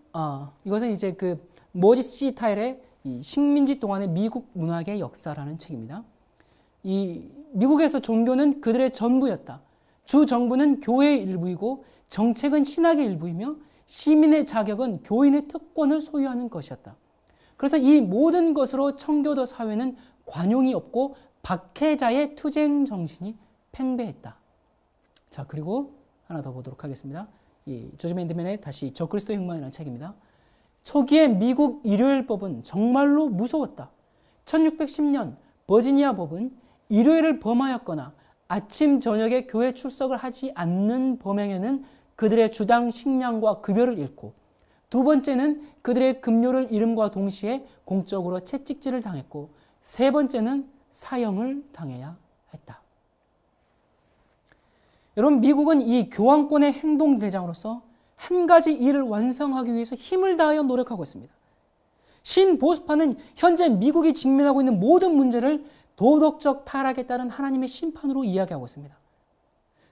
이것은 이제 그 모지스 C. 타일의 이 식민지 동안의 미국 문학의 역사라는 책입니다. 이 미국에서 종교는 그들의 전부였다. 주 정부는 교회의 일부이고 정책은 신학의 일부이며 시민의 자격은 교인의 특권을 소유하는 것이었다. 그래서 이 모든 것으로 청교도 사회는 관용이 없고 박해자의 투쟁 정신이 팽배했다. 자, 그리고 하나 더 보도록 하겠습니다. 이 조지 밴드맨의 다시 저 그리스도의 흥망이라는 책입니다. 초기의 미국 일요일법은 정말로 무서웠다. 1610년 버지니아 법은 일요일을 범하였거나 아침 저녁에 교회 출석을 하지 않는 범행에는 그들의 주당 식량과 급여를 잃고, 두 번째는 그들의 급료를 잃음과 동시에 공적으로 채찍질을 당했고, 세 번째는 사형을 당해야 했다. 여러분, 미국은 이 교황권의 행동대장으로서 한 가지 일을 완성하기 위해서 힘을 다하여 노력하고 있습니다. 신보수파는 현재 미국이 직면하고 있는 모든 문제를 도덕적 타락에 따른 하나님의 심판으로 이야기하고 있습니다.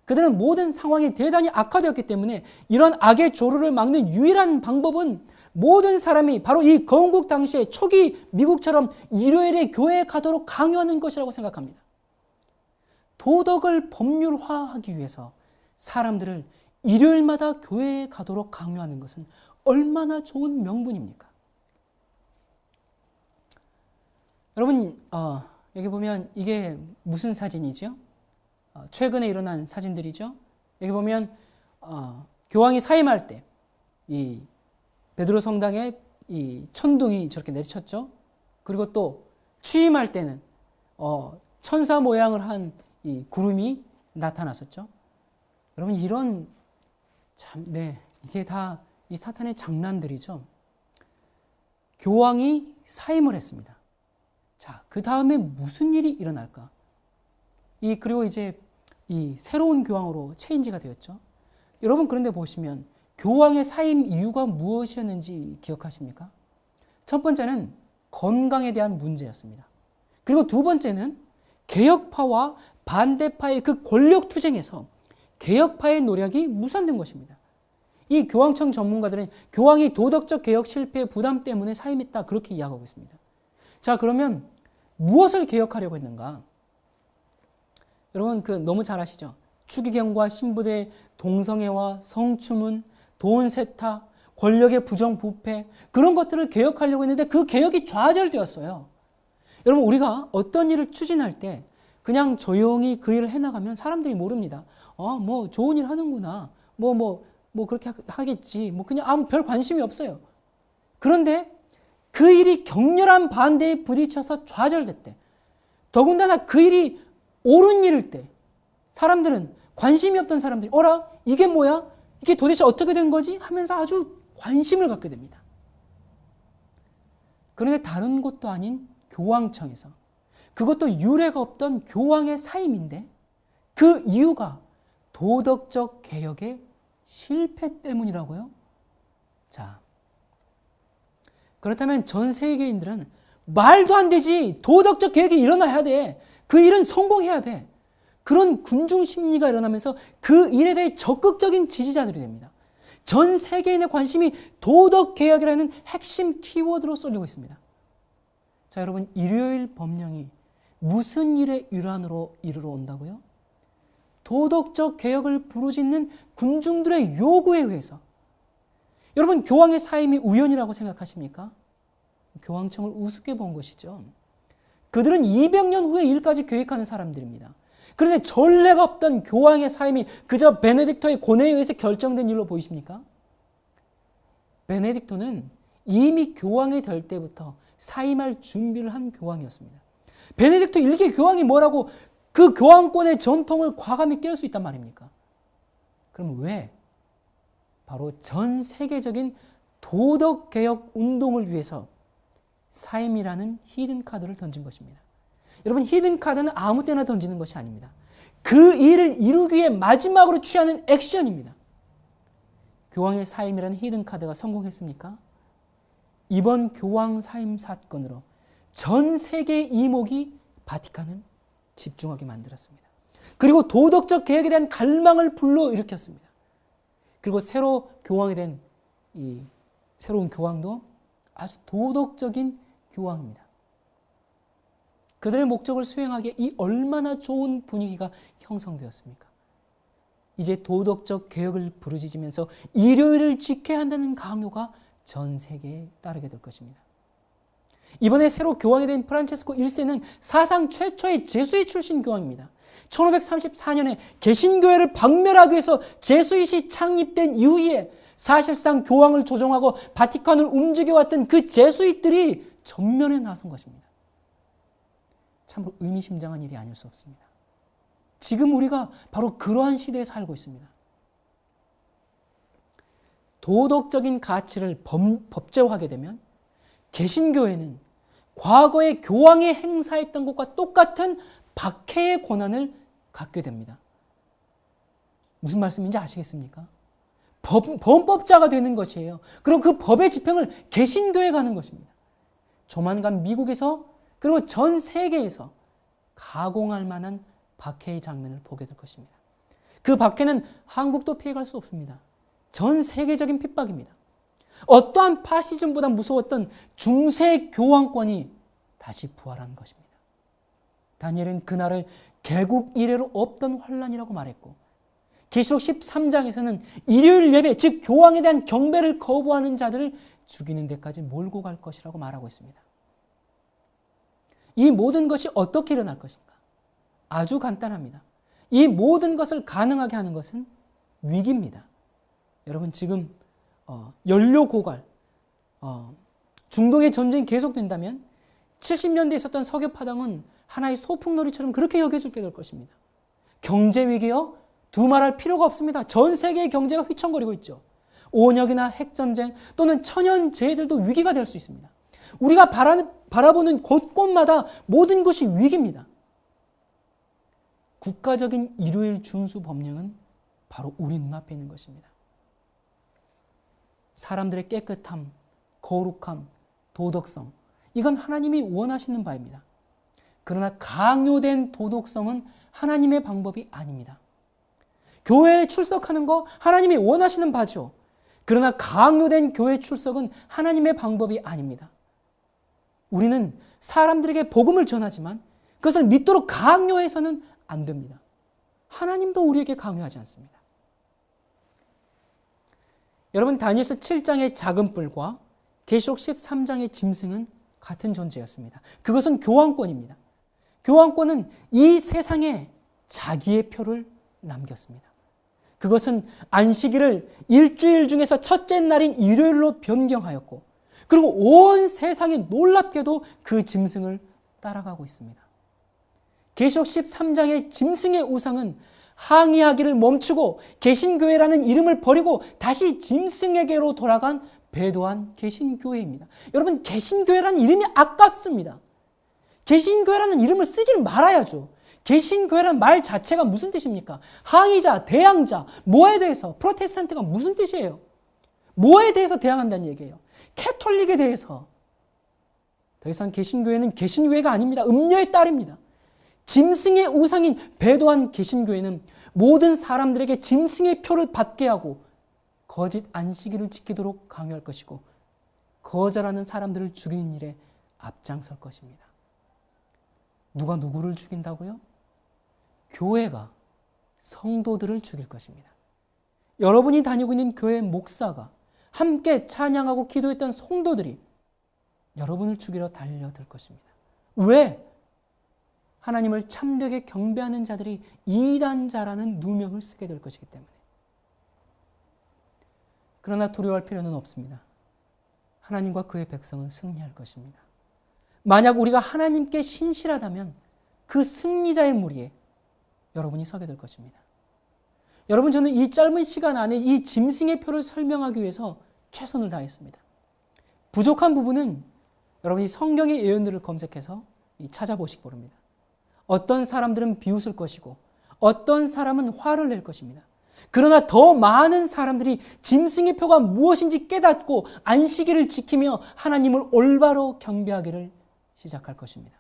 그들은 모든 상황이 대단히 악화되었기 때문에 이런 악의 조류를 막는 유일한 방법은 모든 사람이 바로 이 건국 당시에 초기 미국처럼 일요일에 교회에 가도록 강요하는 것이라고 생각합니다. 도덕을 법률화하기 위해서 사람들을 일요일마다 교회에 가도록 강요하는 것은 얼마나 좋은 명분입니까? 여러분, 여기 보면 이게 무슨 사진이죠? 최근에 일어난 사진들이죠. 여기 보면 교황이 사임할 때 이 베드로 성당에 이 천둥이 저렇게 내리쳤죠. 그리고 또 취임할 때는 천사 모양을 한 이 구름이 나타났었죠. 여러분, 이런 이게 다 이 사탄의 장난들이죠. 교황이 사임을 했습니다. 자, 그 다음에 무슨 일이 일어날까? 그리고 이제 이 새로운 교황으로 체인지가 되었죠. 여러분, 그런데 보시면 교황의 사임 이유가 무엇이었는지 기억하십니까? 첫 번째는 건강에 대한 문제였습니다. 그리고 두 번째는 개혁파와 반대파의 그 권력 투쟁에서 개혁파의 노력이 무산된 것입니다. 이 교황청 전문가들은 교황이 도덕적 개혁 실패의 부담 때문에 사임했다, 그렇게 이야기하고 있습니다. 자, 그러면 무엇을 개혁하려고 했는가? 여러분, 너무 잘 아시죠? 추기경과 신부들의 동성애와 성추문, 돈 세탁, 권력의 부정부패, 그런 것들을 개혁하려고 했는데 그 개혁이 좌절되었어요. 여러분, 우리가 어떤 일을 추진할 때 그냥 조용히 그 일을 해나가면 사람들이 모릅니다. 뭐 좋은 일 하는구나. 뭐 그렇게 하겠지. 뭐 그냥 아무 별 관심이 없어요. 그런데 그 일이 격렬한 반대에 부딪혀서 좌절됐대. 더군다나 그 일이 옳은 일일 때 사람들은, 관심이 없던 사람들이 어라? 이게 뭐야? 이게 도대체 어떻게 된 거지? 하면서 아주 관심을 갖게 됩니다. 그런데 다른 곳도 아닌 교황청에서, 그것도 유례가 없던 교황의 사임인데 그 이유가 도덕적 개혁의 실패 때문이라고요? 자, 그렇다면 전 세계인들은 말도 안 되지, 도덕적 개혁이 일어나야 돼, 그 일은 성공해야 돼, 그런 군중 심리가 일어나면서 그 일에 대해 적극적인 지지자들이 됩니다. 전 세계인의 관심이 도덕 개혁이라는 핵심 키워드로 쏠리고 있습니다. 자, 여러분, 일요일 법령이 무슨 일의 일환으로 이르러 온다고요? 도덕적 개혁을 부르짖는 군중들의 요구에 의해서. 여러분, 교황의 사임이 우연이라고 생각하십니까? 교황청을 우습게 본 것이죠. 그들은 200년 후의 일까지 계획하는 사람들입니다. 그런데 전례가 없던 교황의 사임이 그저 베네딕토의 고뇌에 의해서 결정된 일로 보이십니까? 베네딕토는 이미 교황이 될 때부터 사임할 준비를 한 교황이었습니다. 베네딕토 1기 교황이 뭐라고 그 교황권의 전통을 과감히 깰 수 있단 말입니까? 그럼 왜? 바로 전 세계적인 도덕개혁 운동을 위해서 사임이라는 히든카드를 던진 것입니다. 여러분, 히든카드는 아무 때나 던지는 것이 아닙니다. 그 일을 이루기 위해 마지막으로 취하는 액션입니다. 교황의 사임이라는 히든카드가 성공했습니까? 이번 교황 사임 사건으로 전 세계의 이목이 바티칸을 집중하게 만들었습니다. 그리고 도덕적 개혁에 대한 갈망을 불러일으켰습니다. 그리고 새로 교황이 된 이 새로운 교황도 아주 도덕적인 교황입니다. 그들의 목적을 수행하기에 이 얼마나 좋은 분위기가 형성되었습니까? 이제 도덕적 개혁을 부르짖으면서 일요일을 지켜야 한다는 강요가 전 세계에 따르게 될 것입니다. 이번에 새로 교황이 된 프란체스코 1세는 사상 최초의 제수잇 출신 교황입니다. 1534년에 개신교회를 박멸하기 위해서 제수잇이 창립된 이후에 사실상 교황을 조종하고 바티칸을 움직여왔던 그 제수잇들이 전면에 나선 것입니다. 참으로 의미심장한 일이 아닐 수 없습니다. 지금 우리가 바로 그러한 시대에 살고 있습니다. 도덕적인 가치를 법제화하게 되면 개신교회는 과거에 교황이 행사했던 것과 똑같은 박해의 권한을 갖게 됩니다. 무슨 말씀인지 아시겠습니까? 범법자가 되는 것이에요. 그리고 그 법의 집행을 개신교에 가는 것입니다. 조만간 미국에서 그리고 전 세계에서 가공할 만한 박해의 장면을 보게 될 것입니다. 그 박해는 한국도 피해갈 수 없습니다. 전 세계적인 핍박입니다. 어떠한 파시즘보다 무서웠던 중세 교황권이 다시 부활한 것입니다. 다니엘은 그날을 개국 이래로 없던 환란이라고 말했고, 계시록 13장에서는 일요일 예배, 즉 교황에 대한 경배를 거부하는 자들을 죽이는 데까지 몰고 갈 것이라고 말하고 있습니다. 이 모든 것이 어떻게 일어날 것인가? 아주 간단합니다. 이 모든 것을 가능하게 하는 것은 위기입니다. 여러분, 지금 연료 고갈, 중동의 전쟁이 계속된다면 70년대에 있었던 석유 파동은 하나의 소풍놀이처럼 그렇게 여겨지게 될 것입니다. 경제 위기요? 두말할 필요가 없습니다. 전 세계의 경제가 휘청거리고 있죠. 온역이나 핵전쟁 또는 천연재해들도 위기가 될 수 있습니다. 우리가 바라보는 곳곳마다 모든 것이 위기입니다. 국가적인 일요일 준수 법령은 바로 우리 눈앞에 있는 것입니다. 사람들의 깨끗함, 거룩함, 도덕성, 이건 하나님이 원하시는 바입니다. 그러나 강요된 도덕성은 하나님의 방법이 아닙니다. 교회에 출석하는 거 하나님이 원하시는 바죠. 그러나 강요된 교회 출석은 하나님의 방법이 아닙니다. 우리는 사람들에게 복음을 전하지만 그것을 믿도록 강요해서는 안 됩니다. 하나님도 우리에게 강요하지 않습니다. 여러분, 다니엘서 7장의 작은 뿔과 계시록 13장의 짐승은 같은 존재였습니다. 그것은 교황권입니다. 교황권은 이 세상에 자기의 표를 남겼습니다. 그것은 안식일을 일주일 중에서 첫째 날인 일요일로 변경하였고, 그리고 온 세상이 놀랍게도 그 짐승을 따라가고 있습니다. 계시록 13장의 짐승의 우상은 항의하기를 멈추고 개신교회라는 이름을 버리고 다시 짐승에게로 돌아간 배도한 개신교회입니다. 여러분, 개신교회라는 이름이 아깝습니다. 개신교회라는 이름을 쓰지 말아야죠. 개신교회라는 말 자체가 무슨 뜻입니까? 항의자, 대항자, 뭐에 대해서? 프로테스탄트가 무슨 뜻이에요? 뭐에 대해서 대항한다는 얘기예요? 캐톨릭에 대해서. 더 이상 개신교회는 개신교회가 아닙니다. 음녀의 딸입니다. 짐승의 우상인 배도한 개신교회는 모든 사람들에게 짐승의 표를 받게 하고 거짓 안식일을 지키도록 강요할 것이고, 거절하는 사람들을 죽이는 일에 앞장설 것입니다. 누가 누구를 죽인다고요? 교회가 성도들을 죽일 것입니다. 여러분이 다니고 있는 교회 목사가 함께 찬양하고 기도했던 성도들이 여러분을 죽이러 달려들 것입니다. 왜? 하나님을 참되게 경배하는 자들이 이단자라는 누명을 쓰게 될 것이기 때문에. 그러나 두려워할 필요는 없습니다. 하나님과 그의 백성은 승리할 것입니다. 만약 우리가 하나님께 신실하다면 그 승리자의 무리에 여러분이 서게 될 것입니다. 여러분, 저는 이 짧은 시간 안에 이 짐승의 표를 설명하기 위해서 최선을 다했습니다. 부족한 부분은 여러분이 성경의 예언들을 검색해서 찾아보시기 바랍니다. 어떤 사람들은 비웃을 것이고 어떤 사람은 화를 낼 것입니다. 그러나 더 많은 사람들이 짐승의 표가 무엇인지 깨닫고 안식일을 지키며 하나님을 올바로 경배하기를 시작할 것입니다.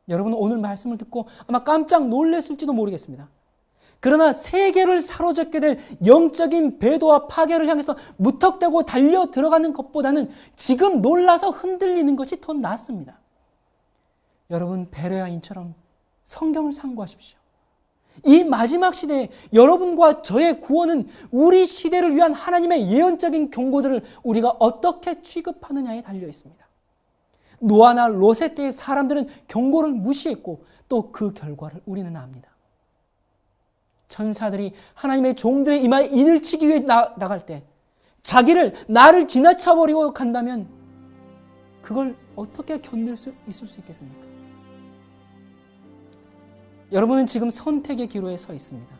여러분은 오늘 말씀을 듣고 아마 깜짝 놀랐을지도 모르겠습니다. 그러나 세계를 사로잡게 될 영적인 배도와 파괴를 향해서 무턱대고 달려 들어가는 것보다는 지금 놀라서 흔들리는 것이 더 낫습니다. 여러분, 베레아인처럼 성경을 상고하십시오. 이 마지막 시대에 여러분과 저의 구원은 우리 시대를 위한 하나님의 예언적인 경고들을 우리가 어떻게 취급하느냐에 달려 있습니다. 노아나 롯의 때의 사람들은 경고를 무시했고 또 그 결과를 우리는 압니다. 천사들이 하나님의 종들의 이마에 인을 치기 위해 나갈 때 나를 지나쳐버리고 간다면 그걸 어떻게 견딜 수 있을 수 있겠습니까? 여러분은 지금 선택의 기로에 서 있습니다.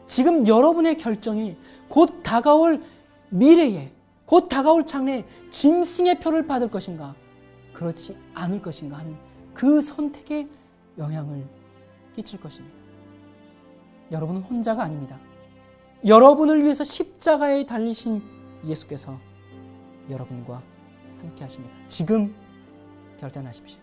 지금 여러분의 결정이 곧 다가올 미래에, 곧 다가올 장래에 짐승의 표를 받을 것인가, 그렇지 않을 것인가 하는 그 선택의 영향을 끼칠 것입니다. 여러분은 혼자가 아닙니다. 여러분을 위해서 십자가에 달리신 예수께서 여러분과 함께 하십니다. 지금 결단하십시오.